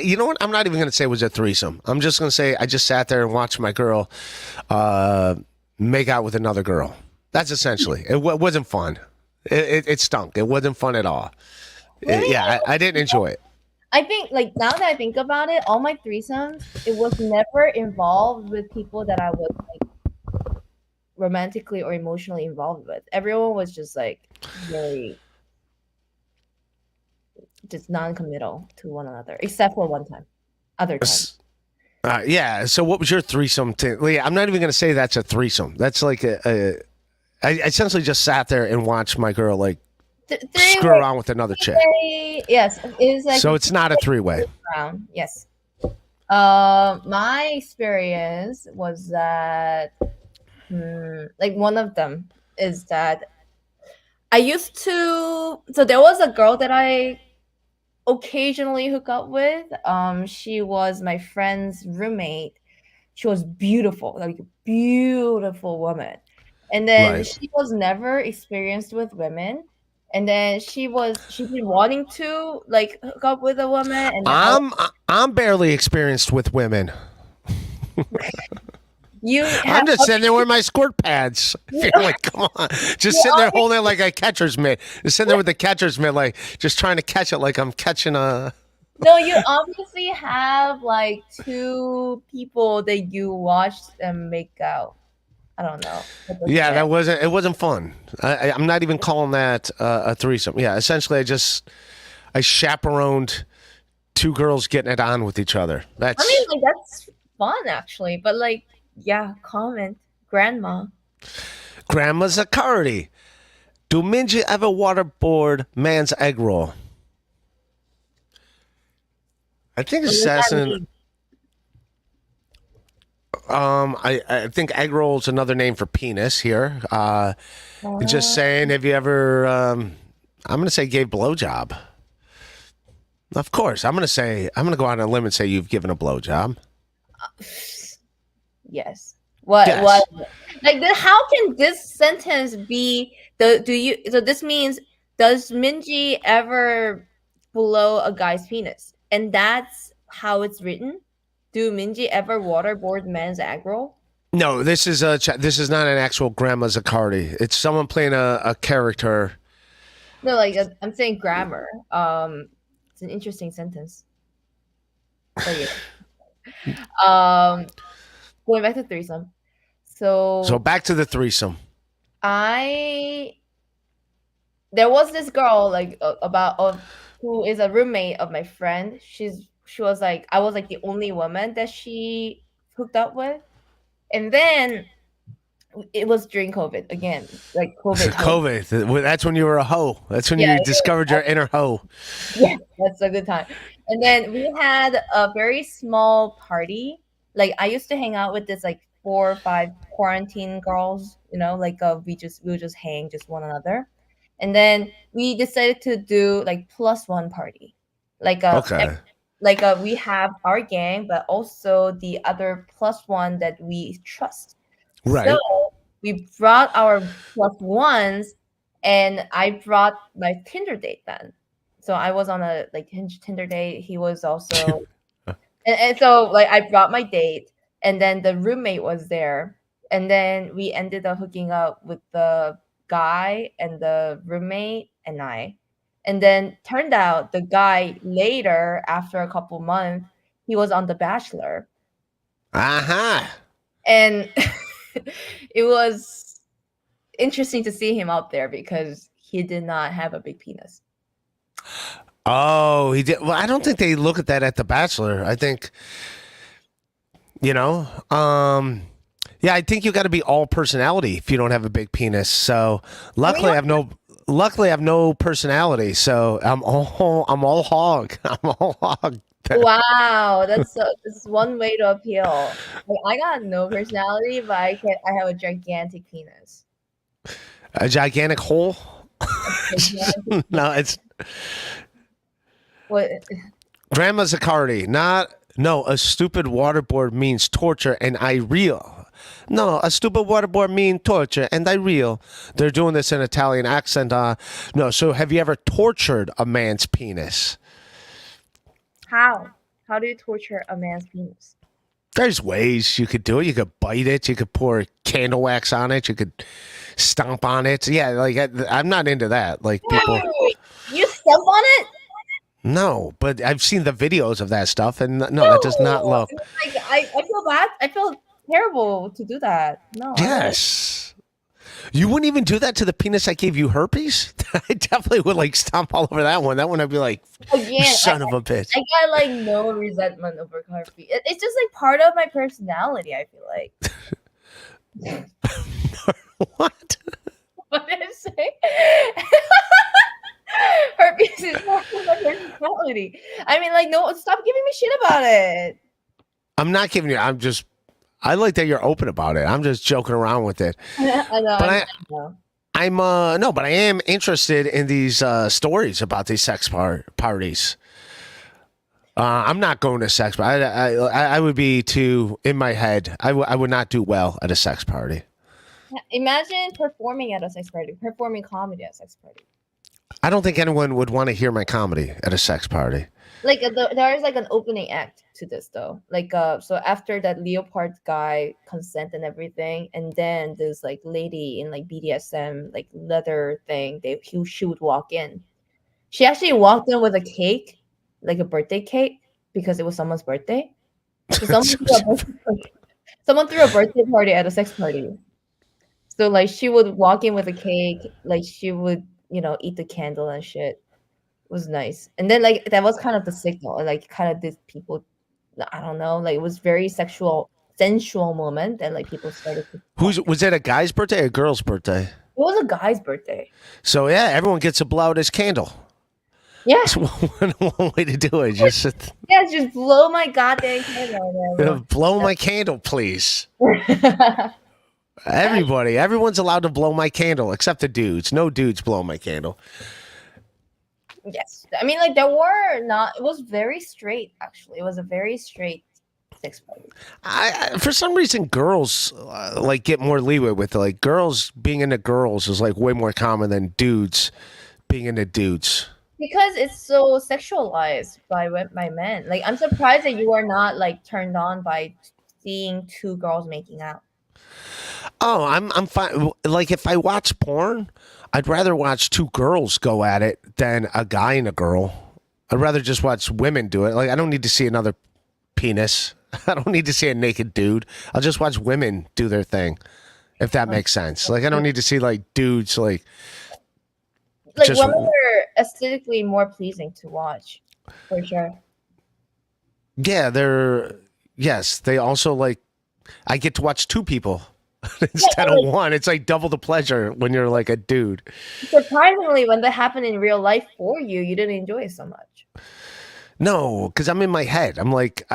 you know what? I'm not even gonna say it was a threesome. I'm just gonna say I just sat there and watched my girl, make out with another girl. That's essentially. It wasn't fun. It stunk. It wasn't fun at all. Really? I didn't enjoy it. I think, like, now that I think about it, all my threesomes, it was never involved with people that I was like romantically or emotionally involved with. Everyone was just like very just non-committal to one another, except for one time. Other times. Yeah. So what was your threesome? Leah, I'm not even gonna say that's a threesome. That's like I essentially just sat there and watched my girl like screw around with another chick. Yes, it's like So it's not a three-way. round. Yes. My experience was that, like, one of them is that I used to. So there was a girl that I occasionally hook up with. She was my friend's roommate. She was beautiful, like a beautiful woman. And then Right. she was never experienced with women. And then she'd been wanting to like hook up with a woman. And I'm barely experienced with women. I'm just sitting there with my squirt pads. Like, come on. Just sitting there holding it like a catcher's mitt. Just sitting there with the catcher's mitt, like just trying to catch it like I'm catching a. No, you obviously have like two people that you watched them make out. I don't know. Yeah, it wasn't fun. I'm not even calling that a threesome. Yeah, essentially, I chaperoned two girls getting it on with each other. I mean, like, that's fun actually, but like, yeah, comment, grandma. Grandma's a cardi. Do Minji ever waterboard man's egg roll? I think it's assassin. I think egg roll is another name for penis here. Just saying, have you ever? I'm gonna say gave blowjob. Of course, I'm gonna go out on a limb and say you've given a blowjob. Yes. What? Yes. What? Like, how can this sentence be? So this means, does Minji ever blow a guy's penis? And that's how it's written. Do Minji ever waterboard men's egg roll? No, this is not an actual Grandma Zaccardi. It's someone playing a character. No, like I'm saying grammar. It's an interesting sentence. But yeah. Going back to threesome. So So back to the threesome. I there was this girl like who is a roommate of my friend. She was like I was like the only woman that she hooked up with, and then it was during COVID again, like COVID time. COVID. That's when you were a hoe. That's when Yeah, you discovered your inner hoe. yeah, that's a good time. And then we had a very small party. Like I used to hang out with this like 4 or 5 quarantine girls, like we would just hang just one another. And then we decided to do like plus one party. Like Okay. we have our gang, but also the other plus one that we trust. So Right. we brought our plus ones, and I brought my Tinder date then. So I was on a like Tinder date. He was also, and so like I brought my date, and then the roommate was there, and then we ended up hooking up with the guy and the roommate and I, and then turned out the guy later after a couple months he was on The Bachelor, Uh-huh. and it was interesting to see him out there because he did not have a big penis. Oh, he did. Well, I don't think they look at that at The Bachelor. I think, you know, yeah, I think you got to be all personality if you don't have a big penis. So luckily, I have no personality. So I'm all hog. I'm all hog. Wow, that's one way to appeal. Like, I got no personality, but I have a gigantic penis. A gigantic hole. Gigantic- No, it's what? Grandma Zaccardi. No, a stupid waterboard means torture, and I real. No, a stupid waterboard mean torture, and I real. They're doing this in Italian accent. No. So have you ever tortured a man's penis? How? How do you torture a man's penis? There's ways you could do it. You could bite it. You could pour candle wax on it. You could stomp on it. Yeah, like I'm not into that. Like people. Wait. You stomp on it? No, but I've seen the videos of that stuff, and no, that does not No. look. Like I feel bad. I feel terrible to do that. No, I don't. Yes. You wouldn't even do that to the penis I gave you herpes? I definitely would like stomp all over that one. That one I'd be like, you Again, son of a bitch. I got like no resentment over coffee. It's just like part of my personality. I feel like. What? What did I say? Herpes is part of my personality. I mean, like, no, stop giving me shit about it. I'm not giving you, I like that you're open about it. I'm just joking around with it. I know. But I know. no, but I am interested in these stories about these sex parties. I'm not going to sex, but I would be too in my head. I would not do well at a sex party. Imagine performing at a sex party, performing comedy at a sex party. I don't think anyone would want to hear my comedy at a sex party. Like there is like an opening act to this though. Like so after that leopard guy consent and everything, and then this like lady in like BDSM like leather thing, she would walk in. She actually walked in with a cake, like a birthday cake, because it was someone's birthday. So someone threw a birthday party at a sex party. So like she would walk in with a cake, like she would, eat the candle and shit. It was nice. And then like that was kind of the signal. Like kind of these people, I don't know, like it was very sensual moment, and like people started to Was it a guy's birthday or a girl's birthday? It was a guy's birthday. So yeah, everyone gets to blow out his candle. Yeah. That's one way to do it. Just Just blow my goddamn candle. blow my candle, please. Everyone's allowed to blow my candle except the dudes. No dudes blow my candle. Yes. I mean, like, it was very straight, actually. It was a very straight sex party. For some reason, girls like get more leeway with it. Like, girls being into girls is like way more common than dudes being into dudes. Because it's so sexualized by men. Like, I'm surprised that you are not, like, turned on by seeing two girls making out. Oh, I'm fine. Like if I watch porn, I'd rather watch two girls go at it than a guy and a girl. I'd rather just watch women do it. Like I don't need to see another penis. I don't need to see a naked dude. I'll just watch women do their thing, if that makes sense. Like I don't need to see like dudes like just women are aesthetically more pleasing to watch, for sure. yeah, they're yes, they also like I get to watch two people instead of one. It's like double the pleasure when you're like a dude. Surprisingly, when that happened in real life for you, you didn't enjoy it so much. No, because I'm in my head. I'm like,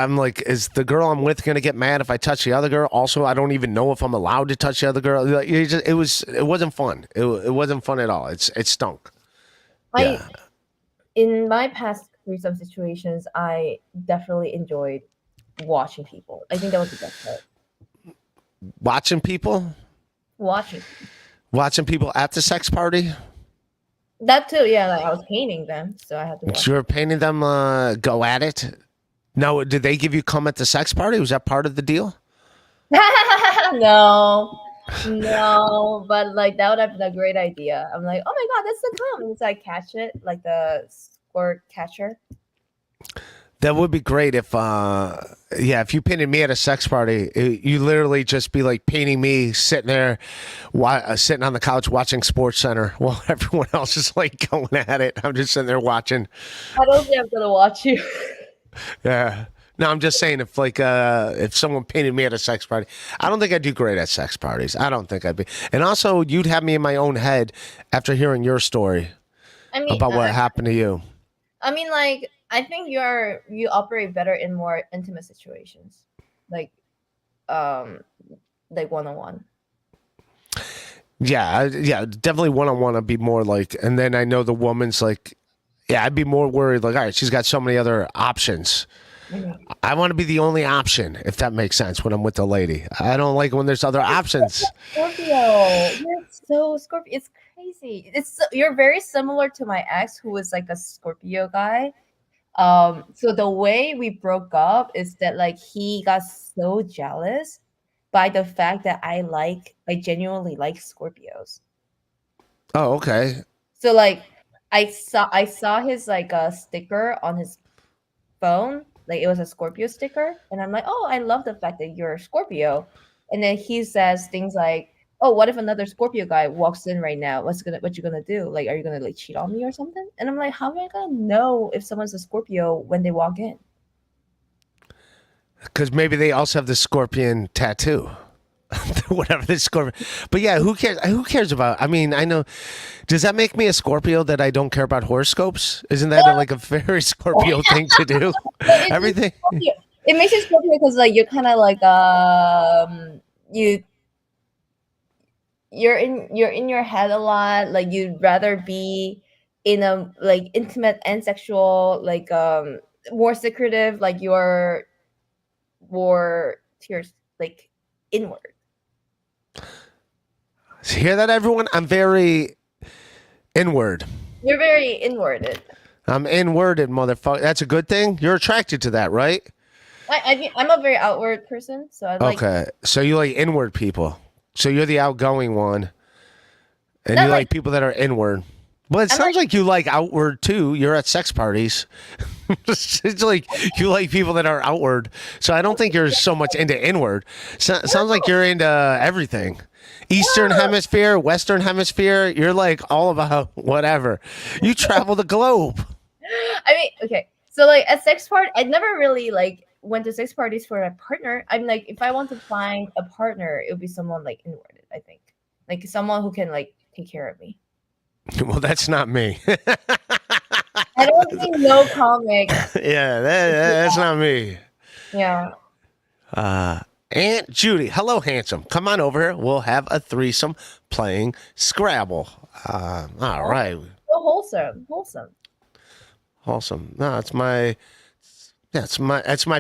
is the girl I'm with gonna get mad if I touch the other girl? Also, I don't even know if I'm allowed to touch the other girl. Like, it wasn't fun. It wasn't fun at all. It stunk. Yeah. In my past threesome situations, I definitely enjoyed watching people. I think that was the best part. Watching people at the sex party. That too, yeah. Like I was painting them, so I had to watch. You were painting them. Go at it. No, did they give you cum at the sex party? Was that part of the deal? No, but like that would have been a great idea. I'm like, oh my god, that's the cum. And so I catch it like the squirt catcher. That would be great if if you painted me at a sex party, you literally just be like painting me sitting there, sitting on the couch watching Sports Center while everyone else is like going at it. I'm just sitting there watching. I don't think I'm gonna watch you. Yeah. No, I'm just saying if someone painted me at a sex party, I don't think I'd do great at sex parties. I don't think I'd be. And also, you'd have me in my own head after hearing your story about what happened to you. I mean, like, I think you operate better in more intimate situations, like one-on-one. Yeah, definitely one-on-one. I'd be more like, and then I know the woman's like, yeah, I'd be more worried. Like, all right, she's got so many other options. Mm-hmm. I want to be the only option, if that makes sense. When I'm with the lady, I don't like when there's other options. Scorpio, you're so Scorpio. It's crazy. You're very similar to my ex, who was like a Scorpio guy. So the way we broke up is that like he got so jealous by the fact that I genuinely like Scorpios. Oh, okay. So like I saw his like a sticker on his phone, like it was a Scorpio sticker, and I'm like, oh, I love the fact that you're a Scorpio. And then he says things like, oh, what if another Scorpio guy walks in right now? What you gonna do? Like, are you gonna like cheat on me or something? And I'm like, how am I gonna know if someone's a Scorpio when they walk in? Because maybe they also have the scorpion tattoo. Whatever the scorpion. But yeah, who cares? Who cares about? I mean, I know. Does that make me a Scorpio that I don't care about horoscopes? Isn't that like a very Scorpio thing to do? Everything. It makes you Scorpio because like you're kind of like you're in your head a lot. Like you'd rather be in a like intimate and sexual, like more secretive. Like you're more tears like inward. Hear that, everyone? I'm very inward. You're very inwarded. I'm inwarded, motherfucker. That's a good thing. You're attracted to that, right? I'm a very outward person, so I like. Okay, so you like inward people. So you're the outgoing one, and you like people that are inward. Well, it sounds like you like outward too. You're at sex parties. It's like you like people that are outward. So I don't think you're so much into inward. Sounds like you're into everything. Eastern hemisphere, Western hemisphere. You're like all about whatever. You travel the globe. I mean, okay. So like at sex party, I never really like went to sex parties for a partner. I'm like, if I want to find a partner, it would be someone like inwarded. I think like someone who can like take care of me. Well, that's not me. I don't think no comic. Yeah, that's not me. Yeah. Aunt Judy, hello, handsome. Come on over here. We'll have a threesome playing Scrabble. All right. So wholesome. No, that's my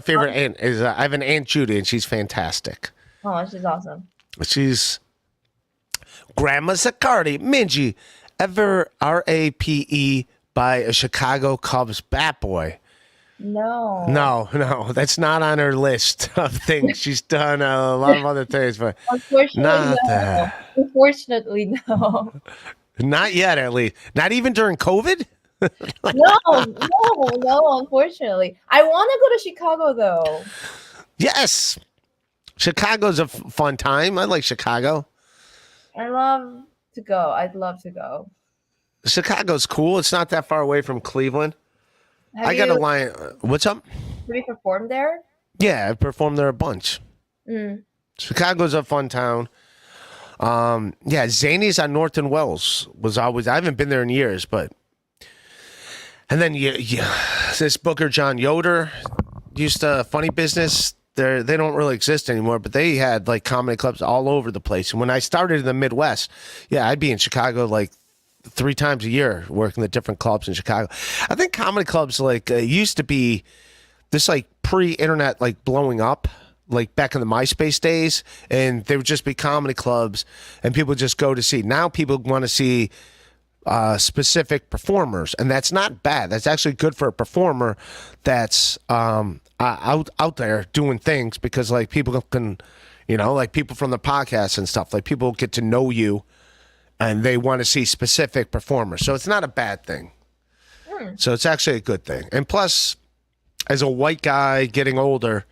favorite aunt. I have an Aunt Judy, and she's fantastic. Oh, she's awesome. She's Grandma Zaccardi, Minji, ever RAPE by a Chicago Cubs bat boy. No. No, that's not on her list of things. She's done a lot of other things, but Unfortunately, not no. that. Unfortunately, no. Not yet, at least. Not even during COVID. No, unfortunately. I want to go to Chicago though. Yes, Chicago's a fun time. I like Chicago. I love to go. I'd love to go. Chicago's cool. It's not that far away from Cleveland. Have I got you a line. What's up? have you performed there? Yeah, I performed there a bunch. Mm. Chicago's a fun town. Yeah, Zany's on North and Wells was always. I haven't been there in years, but. And then this Booker John Yoder used to Funny Business. They don't really exist anymore, but they had like comedy clubs all over the place. And when I started in the Midwest, yeah, I'd be in Chicago like 3 times a year working at different clubs in Chicago. I think comedy clubs like used to be this like pre-internet like blowing up like back in the MySpace days, and they would just be comedy clubs and people would just go to see. Now people want to see specific performers, and that's not bad. That's actually good for a performer that's out there doing things, because like people can, like people from the podcast and stuff, like people get to know you and they want to see specific performers. So it's not a bad thing. So it's actually a good thing. And plus, as a white guy getting older,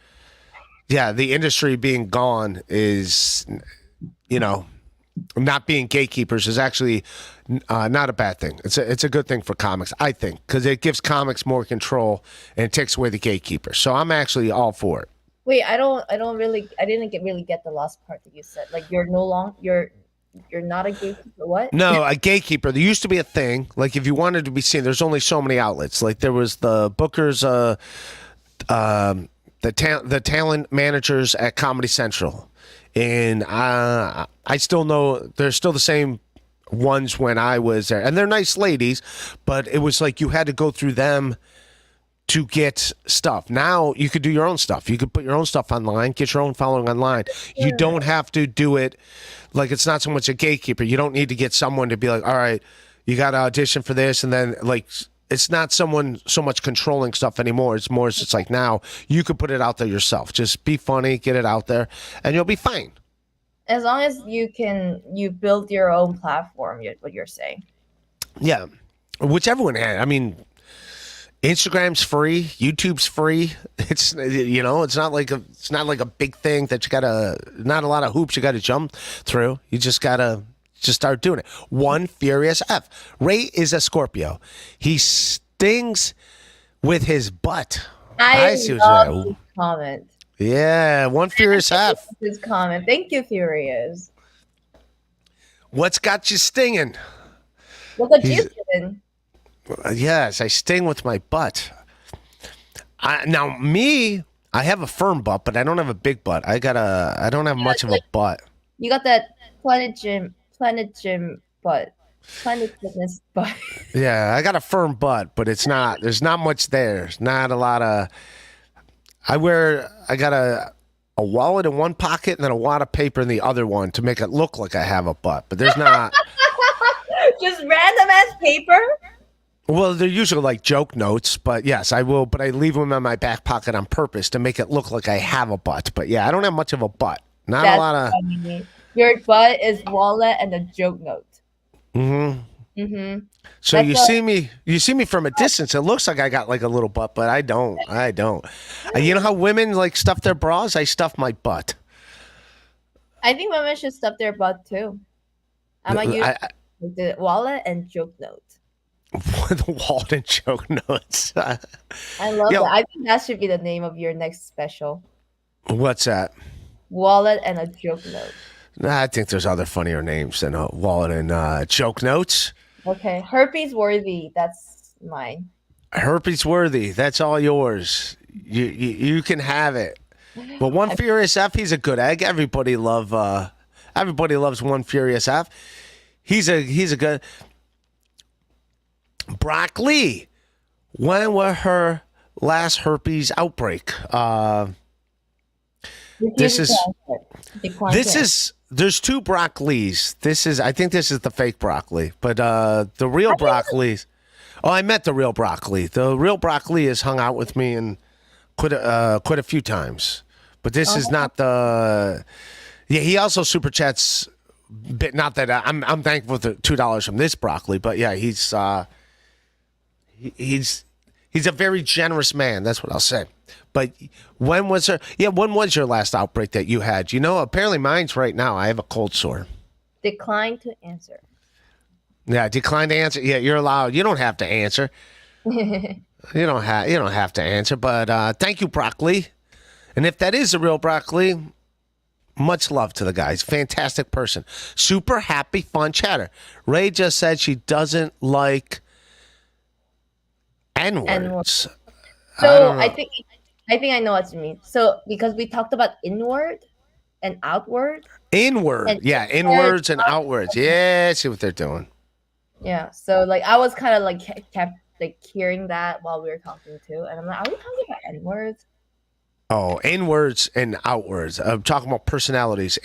yeah, the industry being gone is, not being gatekeepers is actually not a bad thing. It's a good thing for comics, I think, because it gives comics more control and it takes away the gatekeepers. So I'm actually all for it. Wait, I didn't really get the last part that you said. Like you're not a gatekeeper. What? No, a gatekeeper. There used to be a thing. Like if you wanted to be seen, there's only so many outlets. Like there was the bookers, the talent managers at Comedy Central. And I still know there's still the same ones when I was there. And they're nice ladies, but it was like you had to go through them to get stuff. Now you could do your own stuff. You could put your own stuff online, get your own following online. You don't have to do it like it's not so much a gatekeeper. You don't need to get someone to be like, all right, you got to audition for this. And then like, it's not someone so much controlling stuff anymore. It's more, it's like now you could put it out there yourself. Just be funny, get it out there, and you'll be fine. As long as you build your own platform, what you're saying. Yeah, which everyone had. I mean, Instagram's free, YouTube's free. It's it's not like a big thing that you gotta. Not a lot of hoops you gotta jump through. You just gotta. Just start doing it. One Furious F. Ray is a Scorpio. He stings with his butt. I see love this comment. Yeah, One Furious F. This comment. Thank you, Furious. What's got you stinging? What got you stinging? Yes, I sting with my butt. Now, me, I have a firm butt, but I don't have a big butt. I don't have much of a butt. You got that Planet Gym butt. Planet Fitness butt. Yeah, I got a firm butt, but there's not much there. There's not a lot of. I got a wallet in one pocket and then a wad of paper in the other one to make it look like I have a butt, but there's not. Just random ass paper? Well, they're usually like joke notes, but yes, I will. But I leave them in my back pocket on purpose to make it look like I have a butt. But yeah, I don't have much of a butt. Not a lot of. Funny. Your butt is wallet and a joke note. So you see me from a distance. It looks like I got like a little butt, but I don't. You know how women like stuff their bras? I stuff my butt. I think women should stuff their butt too. I'm gonna use the wallet and joke note. The wallet and joke notes. I love that. I think that should be the name of your next special. What's that? Wallet and a joke note. I think there's other funnier names than a wallet and joke notes. Okay, herpes worthy. That's mine. Herpes worthy. That's all yours. You can have it. But One Furious F, he's a good egg. Everybody loves One Furious F. He's a good. Brock Lee. When were her last herpes outbreak? There's two Brock Lees. I think this is the fake Brock Lee, but the real Brock Lee's. Oh, I met the real Broccoli. The real Broccoli has hung out with me and quite a few times. But this is not the. Yeah, he also super chats. But not that I'm thankful for the $2 from this Broccoli, but yeah, he's a very generous man. That's what I'll say. But when was your last outbreak that you had? You know, apparently mine's right now. I have a cold sore. Decline to answer. Yeah, decline to answer. Yeah, you're allowed. You don't have to answer. You don't have to answer. But thank you, Broccoli. And if that is the real Broccoli, much love to the guy. He's a fantastic person. Super happy, fun chatter. Ray just said she doesn't like N-words. So I think I know what you mean. So because we talked about inward and outward. Inward. And yeah, inwards and outwards. Yeah, I see what they're doing. Yeah. So like I was kind of like kept like hearing that while we were talking too, and I'm like, are we talking about N-words? Oh, inwards and outwards. I'm talking about personalities.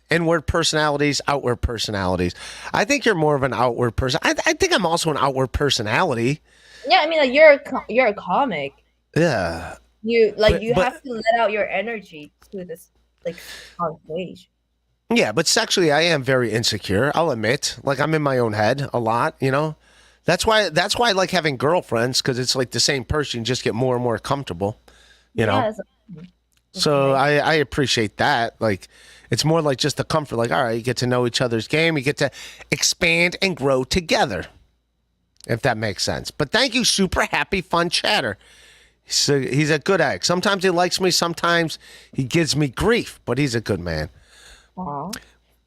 Inward personalities, outward personalities. I think you're more of an outward person. I think I'm also an outward personality. Yeah, I mean, like you're a comic. Yeah. You have to let out your energy to this like on stage. Yeah, but sexually, I am very insecure. I'll admit, like I'm in my own head a lot. You know, that's why I like having girlfriends because it's like the same person, you just get more and more comfortable. You know. Yeah, So I appreciate that. Like, it's more like just the comfort. Like, all right, you get to know each other's game. You get to expand and grow together, if that makes sense. But thank you, super happy, fun chatter. He's a good egg. Sometimes he likes me. Sometimes he gives me grief. But he's a good man. Aww.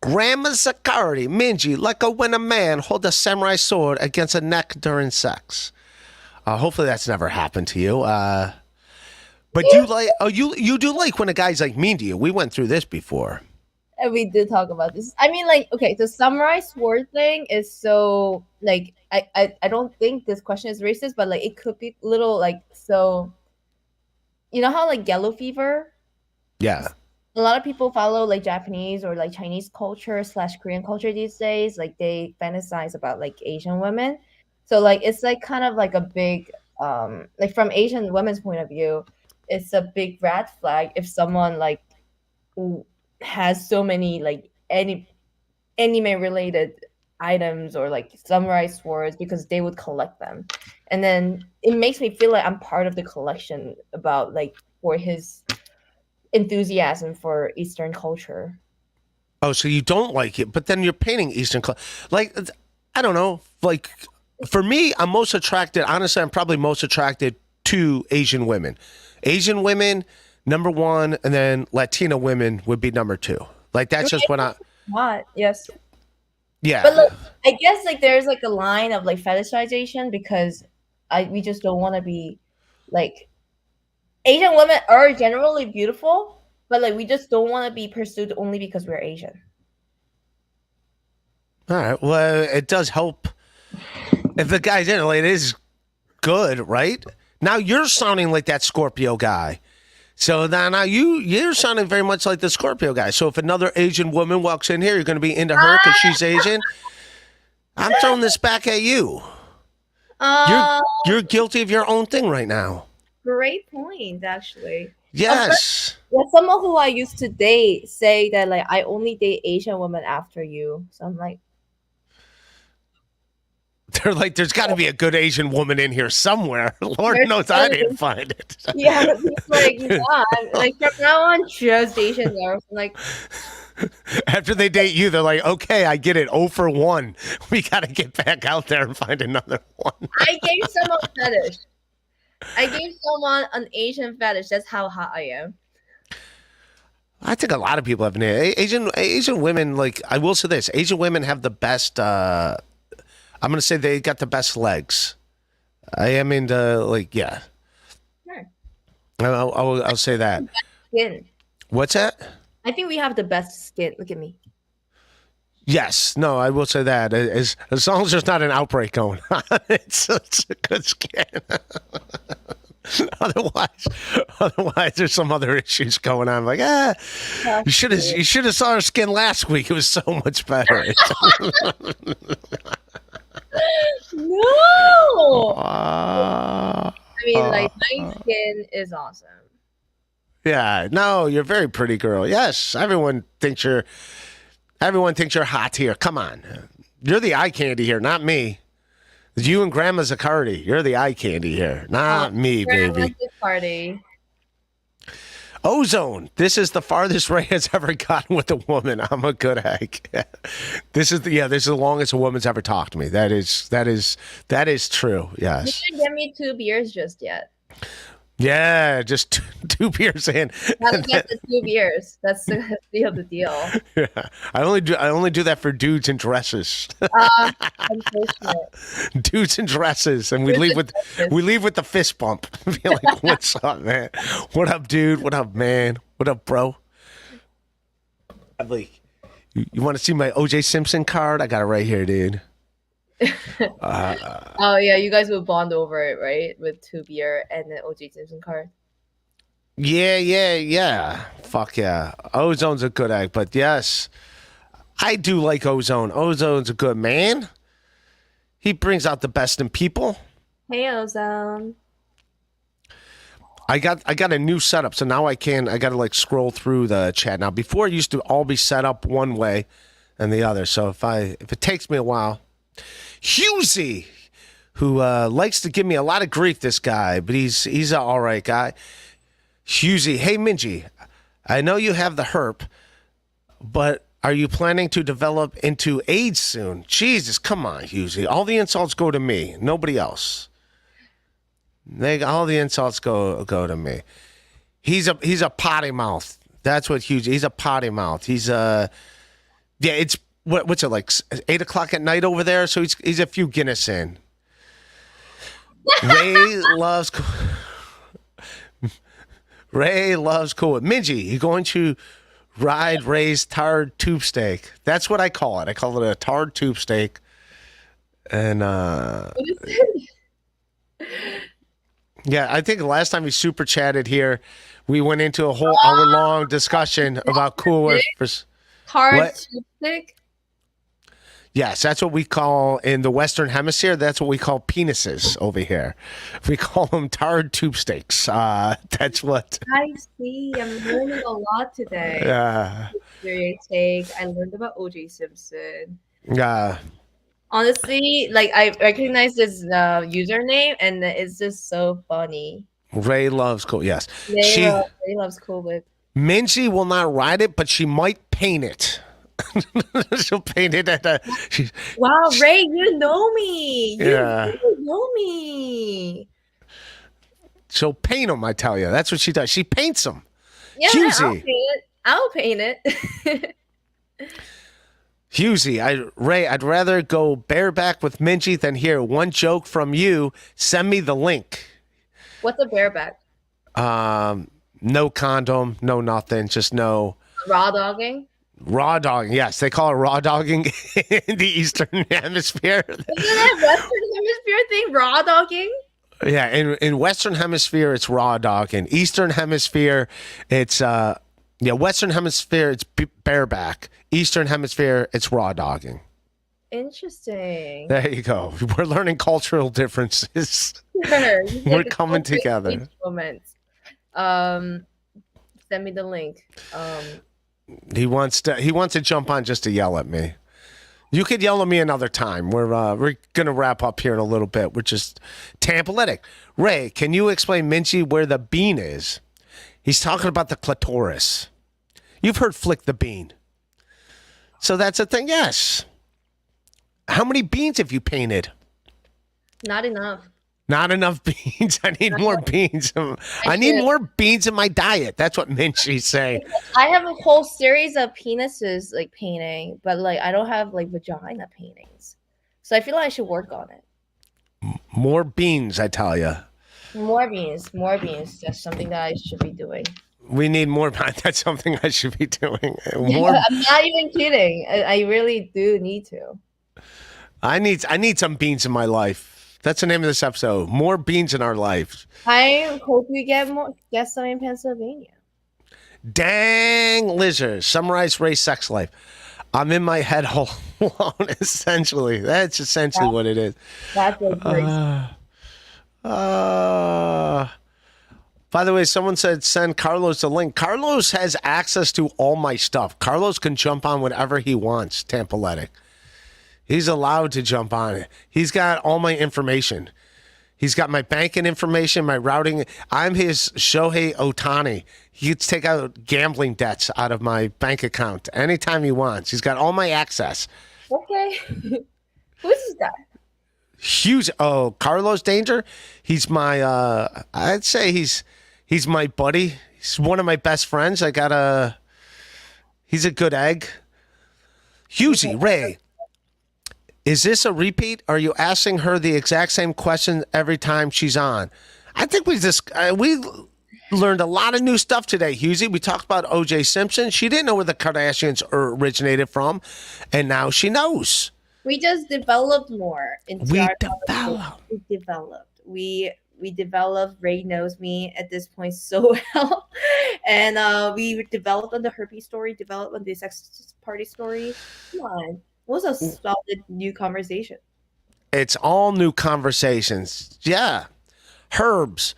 Grandma Zakardi, Minji, like a winner man, hold a samurai sword against a neck during sex. Hopefully that's never happened to you. But you do like when a guy's like mean to you. We went through this before. And we did talk about this. I mean, like, okay, the samurai sword thing is so like I don't think this question is racist, but like it could be little like so. You know how like yellow fever? Yeah. A lot of people follow like Japanese or like Chinese culture / Korean culture these days. Like they fantasize about like Asian women. So like it's like kind of like a big like from Asian women's point of view, it's a big red flag if someone like has so many like anime related items or like samurai swords because they would collect them. And then it makes me feel like I'm part of the collection about like for his enthusiasm for Eastern culture. Oh, so you don't like it, but then you're painting Eastern like I don't know. Like for me, I'm most attracted. Honestly, I'm probably most attracted to Asian women. Asian women, number one, and then Latina women would be number two. Like that's just what I. What? Yes. Yeah. But like, I guess like there's like a line of like fetishization because we just don't want to be like. Asian women are generally beautiful, but like we just don't want to be pursued only because we're Asian. All right. Well, it does help if the guy's in it. Like, it is good, right? Now you're sounding like that Scorpio guy. So now you're sounding very much like the Scorpio guy. So if another Asian woman walks in here, you're going to be into her because she's Asian. I'm throwing this back at you. You're guilty of your own thing right now. Great point, actually. Yes. Well, someone who I used to date say that like I only date Asian women after you. So I'm like, they're like, there's got to be a good Asian woman in here somewhere. Lord knows I didn't find it. Yeah, he's like, yeah, like from now on, just Asian girls. I'm like, after they date you, they're like, okay, I get it. 0 for 1. We got to get back out there and find another one. I gave someone a fetish. I gave someone an Asian fetish. That's how hot I am. I think a lot of people have an Asian women. Like I will say this: Asian women have the best. I'm gonna say they got the best legs. I am into like yeah. Sure. I'll say that. Skin. What's that? I think we have the best skin. Look at me. Yes, no, I will say that as long as there's not an outbreak going on, it's a good skin. Otherwise, there's some other issues going on. Like, you should have saw our skin last week. It was so much better. No, No. Uh, I mean, like my skin is awesome. yeah, no, you're a very pretty girl. Yes, everyone thinks you're hot here. Come on. You're the eye candy here, not me. You and Grandma Zaccardi, you're the eye candy here, not me, baby. Party. Ozone. This is the farthest Ray has ever gotten with a woman. I'm a good egg. This is the longest a woman's ever talked to me. That is true. Yes. You didn't get me 2 beers just yet. Yeah, just two beers in. Gotta get the 2 beers. That's the deal. Yeah. I only do that for dudes in dresses. Unfortunate. Dudes in dresses, and we leave with the fist bump. Be like, "What's up, man? What up, dude? What up, man? What up, bro?" I'm like, "You want to see my OJ Simpson card? I got it right here, dude." Oh yeah, you guys would bond over it, right? With 2 beer and the OJ Simpson card. Yeah. Fuck yeah. Ozone's a good egg, but yes, I do like Ozone. Ozone's a good man. He brings out the best in people. Hey, Ozone. I got a new setup, so now I got to like scroll through the chat now. Before it used to all be set up one way and the other. So if it takes me a while. Husey, who likes to give me a lot of grief, this guy, but he's an all right guy. Husey, hey Minji, I know you have the herp, but are you planning to develop into AIDS soon? Jesus, come on, Husey. All the insults go to me, nobody else. All the insults go to me. He's a potty mouth. That's what Husey. He's a potty mouth. He's it's. What's it like? 8 o'clock at night over there, so he's a few Guinness in. Ray loves cool. Minji, you going to ride Ray's tarred tube steak? That's what I call it. I call it a tarred tube steak. And yeah, I think the last time he super chatted here, we went into a whole hour-long discussion about cooler. Tarred tube steak. Yes, that's what we call in the Western Hemisphere. That's what we call penises over here. We call them tarred tube steaks. That's what. I see. I'm learning a lot today. Yeah. Take. I learned about OJ Simpson. Yeah. Honestly, like I recognize this username, and it's just so funny. Ray loves cool. Yes. Ray loves cool whip. Minji will not ride it, but she might paint it. She'll paint it wow, Ray, you know me. You really know me. She'll paint them, I tell you. That's what she does. She paints them. Yeah, Husey. I'll paint it. Husey, Ray, I'd rather go bareback with Minji than hear one joke from you. Send me the link. What's a bareback? No condom, no nothing, just no. Raw dogging? Raw dogging, yes. They call it raw dogging in the Eastern Hemisphere. Isn't that Western Hemisphere thing, raw dogging? Yeah, in Western Hemisphere, it's raw dogging. Eastern Hemisphere, it's, Western Hemisphere, it's bareback. Eastern Hemisphere, it's raw dogging. Interesting. There you go. We're learning cultural differences. Sure. We're coming together. Send me the link. He wants to jump on just to yell at me. You could yell at me another time. We're gonna wrap up here in a little bit. We're just Tampaletic. Ray, can you explain Minji where the bean is? He's talking about the clitoris. You've heard flick the bean. So that's a thing, yes. How many beans have you painted? Not enough. Not enough beans. I need more beans. I need more beans in my diet. That's what Minji's saying. I have a whole series of penises like painting, but like I don't have like vagina paintings. So I feel like I should work on it. More beans, I tell you. More beans. That's something that I should be doing. We need more. That's something I should be doing. More. I'm not even kidding. I really do need to. I need some beans in my life. That's the name of this episode. More beans in our life. I hope you get some in Pennsylvania. Dang lizard. Summarize Ray's sex life. I'm in my head all alone. Essentially, that's essentially what it is. That's a great. Uh, by the way, someone said send Carlos the link. Carlos has access to all my stuff. Carlos can jump on whatever he wants. Tampaletic. He's allowed to jump on it. He's got all my information. He's got my banking information, my routing. I'm his Shohei Otani. He can take out gambling debts out of my bank account anytime he wants. He's got all my access. Okay. Who's this guy? Huge. Oh, Carlos Danger. He's my. I'd say he's my buddy. He's one of my best friends. He's a good egg. Husey Ray. Is this a repeat? Are you asking her the exact same question every time she's on? I think we learned a lot of new stuff today, Husey. We talked about OJ Simpson. She didn't know where the Kardashians originated from, and now she knows. We just developed more. We developed. We developed. Ray knows me at this point so well, and we developed on the herpes story. Developed on the sex party story. Come on. It was a solid new conversation. It's all new conversations. Yeah. Herbs.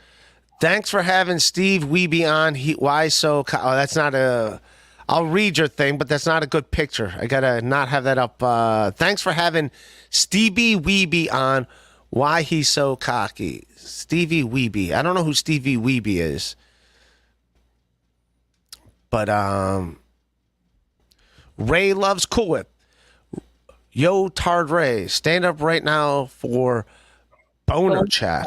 Thanks for having Steve Wiebe on. Why so? That's not a. I'll read your thing, but that's not a good picture. I gotta not have that up. Thanks for having Stevie Wiebe on. Why he's so cocky? Stevie Wiebe. I don't know who Stevie Wiebe is, but Ray loves Cool Whip. Yo, Tard Ray, stand up right now for boner check.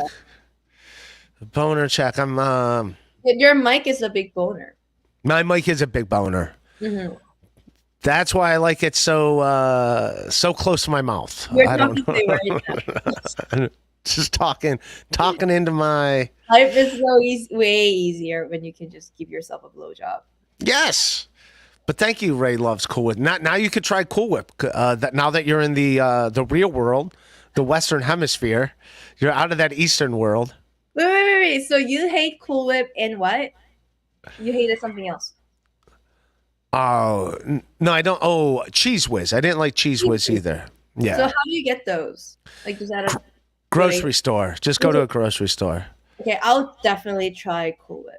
Boner check. Your mic is a big boner. My mic is a big boner. Mm-hmm. That's why I like it so close to my mouth. You're I don't talking to right now. Just talking into my. Life is so way easier when you can just give yourself a blowjob. Yes. But thank you, Ray loves Cool Whip. Now you could try Cool Whip. Now that you're in the real world, the Western Hemisphere, you're out of that Eastern world. Wait. So you hate Cool Whip and what? You hated something else. Oh no, I don't. Oh, Cheese Whiz. I didn't like Cheese Whiz either. Yeah. So how do you get those? Like just at a grocery store? Just go to a grocery store. Okay, I'll definitely try Cool Whip.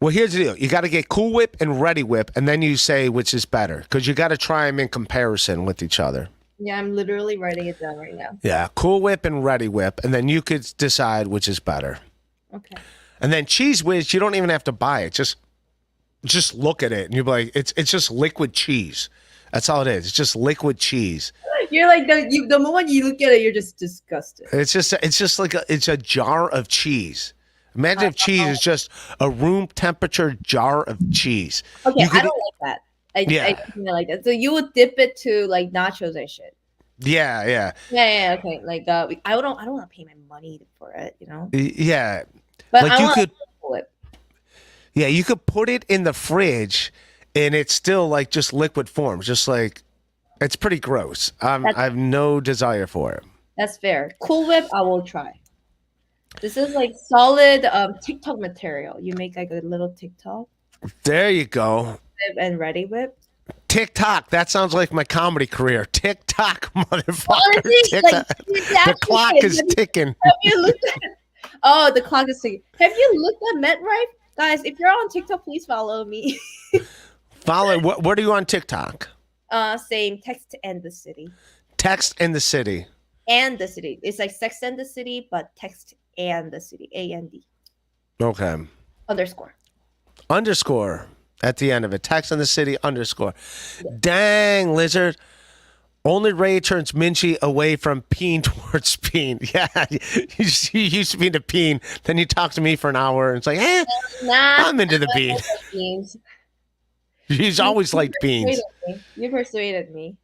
Well, here's the deal. You got to get Cool Whip and Ready Whip, and then you say which is better, because you got to try them in comparison with each other. Yeah, I'm literally writing it down right now. Yeah, Cool Whip and Ready Whip, and then you could decide which is better. Okay. And then Cheese Whiz, you don't even have to buy it. Just look at it, and you'll be like, it's just liquid cheese. That's all it is. It's just liquid cheese. You're like the moment you look at it, you're just disgusted. It's just like it's a jar of cheese. Imagine if cheese is just a room temperature jar of cheese. Okay, I don't like that. I don't like that. So you would dip it to like nachos and shit. Yeah. Yeah. Okay, like I don't want to pay my money for it, you know. Yeah, But like I you could. Whip. Yeah, you could put it in the fridge, and it's still like just liquid form. Just like it's pretty gross. I have no desire for it. That's fair. Cool Whip, I will try. This is like solid TikTok material. You make like a little TikTok. There you go. And Ready Whip. TikTok. That sounds like my comedy career. TikTok, motherfucker. Honestly, TikTok. Like, the clock is ticking. Have you looked at? Oh, the clock is ticking. Have you looked at MetRife, guys? If you're on TikTok, please follow me. Follow. What are you on TikTok? Same text and the city. Text in the city. And the city. It's like Sex and the City, but text and the city. AND. Okay. Underscore at the end of it. Text in the city underscore. Yeah. Dang, Lizard. Only Ray turns Minji away from peen towards peen. Yeah, you used to be into peen. Then you talk to me for an hour, and it's like, I'm into the bean. She's always liked beans. You persuaded me.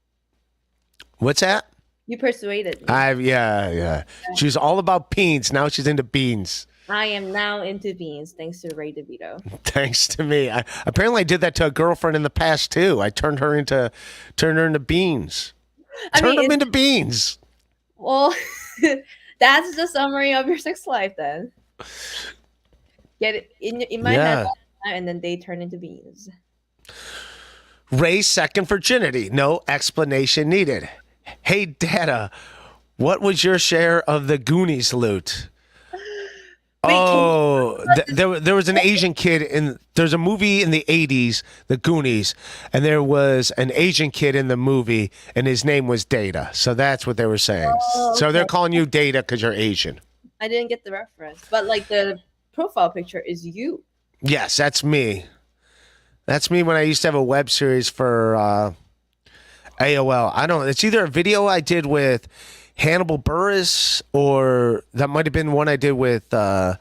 What's that? You persuaded me. Yeah. She's all about beans. Now she's into beans. I am now into beans, thanks to Ray DeVito. Thanks to me. Apparently, I did that to a girlfriend in the past too. I turned her into beans. Turn them into beans. Well, that's the summary of your sex life then. Get it in my head, and then they turn into beans. Ray's second virginity. No explanation needed. Hey, Dada, what was your share of the Goonies loot? There was an Asian kid there's a movie in the 80s, The Goonies, and there was an Asian kid in the movie, and his name was Data. So that's what they were saying. So they're calling you Data because you're Asian. I didn't get the reference, but like the profile picture is you. Yes, that's me. That's me when I used to have a web series for AOL. It's either a video I did with Hannibal Buress, or that might have been one I did with Pat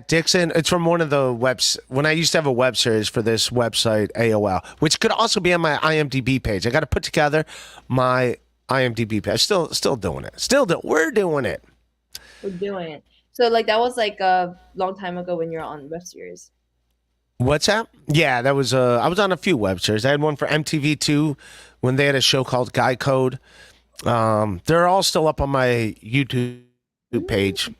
Dixon. It's from one of the webs when I used to have a web series for this website AOL, which could also be on my IMDb page. I got to put together my IMDb page. Still doing it. We're doing it. We're doing it. So like that was like a long time ago when you were on web series. What's that? Yeah, that was. I was on a few web series. I had one for MTV2 when they had a show called Guy Code. They're all still up on my YouTube page,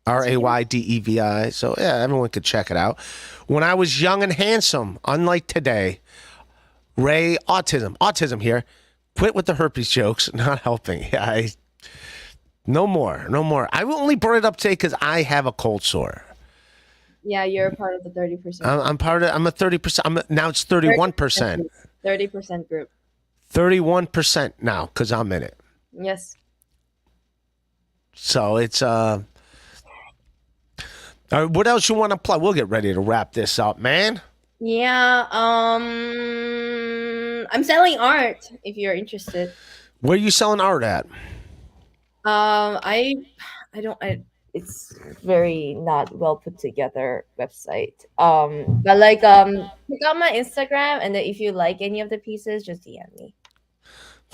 RAYDEVI. So yeah, everyone could check it out. When I was young and handsome, unlike today, Ray, autism here. Quit with the herpes jokes. Not helping. Yeah, no more. I only brought it up today because I have a cold sore. Yeah, you're part of the 30%. I'm a 30%. Now it's 31%. 30% group. 31% now because I'm in it. Yes. So it's what else you want to plug? We'll get ready to wrap this up, man. Yeah. I'm selling art if you're interested. Where are you selling art at? It's very not well put together website. But like check out my Instagram, and then if you like any of the pieces, just DM me.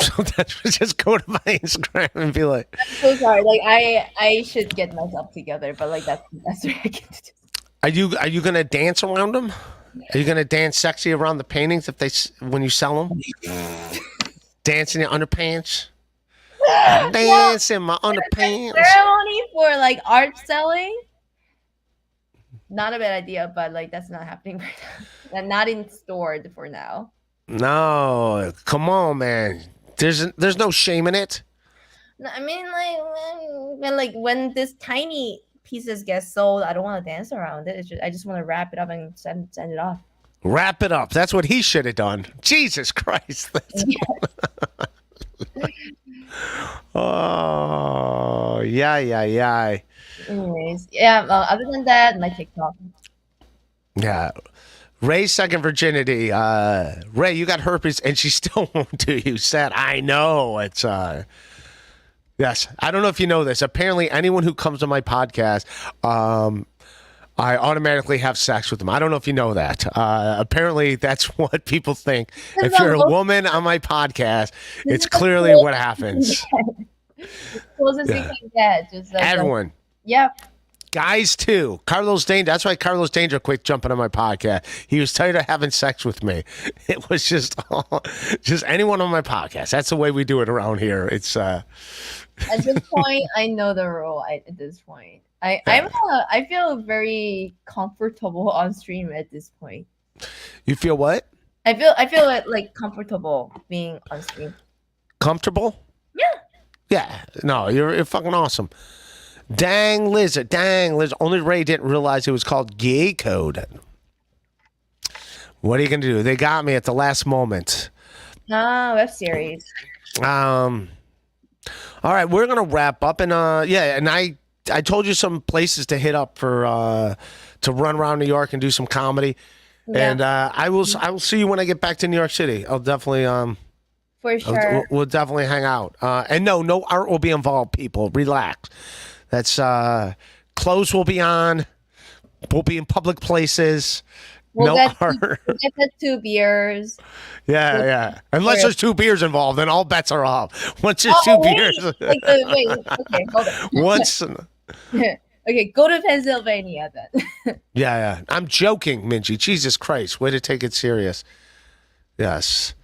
So that's just go to my Instagram and be like, I'm so sorry. Like I should get myself together, but like that's what I can do. Are you gonna dance around them? Are you gonna dance sexy around the paintings when you sell them? Dance in your underpants. Dance in my underpants. Ceremony for like art selling. Not a bad idea, but like that's not happening right now. And not in store for now. No, come on, man. There's no shame in it. No, I mean, when this tiny pieces get sold, I don't want to dance around it. I just want to wrap it up and send it off. Wrap it up. That's what he should have done. Jesus Christ. Oh, yeah. Anyways, yeah. Other than that, my TikTok. Yeah. Ray's second virginity. Ray, you got herpes, and she still won't do you. Sad. I know. It's yes. I don't know if you know this. Apparently, anyone who comes to my podcast, I automatically have sex with them. I don't know if you know that. Apparently, that's what people think. If you're a woman on my podcast, it's clearly what happens. Closest you can get. Just like everyone. Yep. Guys too. Carlos Danger. That's why Carlos Danger quit jumping on my podcast. He was tired of having sex with me. It was just anyone on my podcast. That's the way we do it around here. It's at this point, I know the rule. At this point, I feel very comfortable on stream at this point. You feel what? I feel like comfortable being on stream. Comfortable? Yeah. Yeah. No, you're fucking awesome. Dang lizard. Only Ray didn't realize it was called Gay Code. What are you gonna do? They got me at the last moment. Web series. All right, we're gonna wrap up, and and I told you some places to hit up for to run around New York and do some comedy, and I will see you when I get back to New York City. I'll definitely for sure. We'll definitely hang out. And no art will be involved. People, relax. That's clothes will be on. We'll be in public places. We'll no art. We'll get the 2 beers. Yeah. Unless there's 2 beers involved, then all bets are off. Once there's 2 beers. Wait. Okay, hold on. Once. Okay, go to Pennsylvania then. Yeah. I'm joking, Minji. Jesus Christ, way to take it serious. Yes.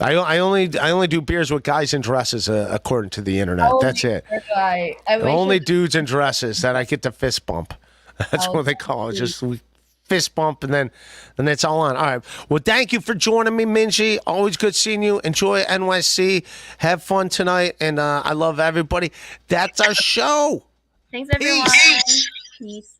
I only do beers with guys in dresses, according to the internet. That's it. I only dudes in dresses that I get to fist bump. That's what they call it. Just we fist bump, and then it's all on. All right. Well, thank you for joining me, Minji. Always good seeing you. Enjoy NYC. Have fun tonight, and I love everybody. That's our show. Thanks, everyone. Peace.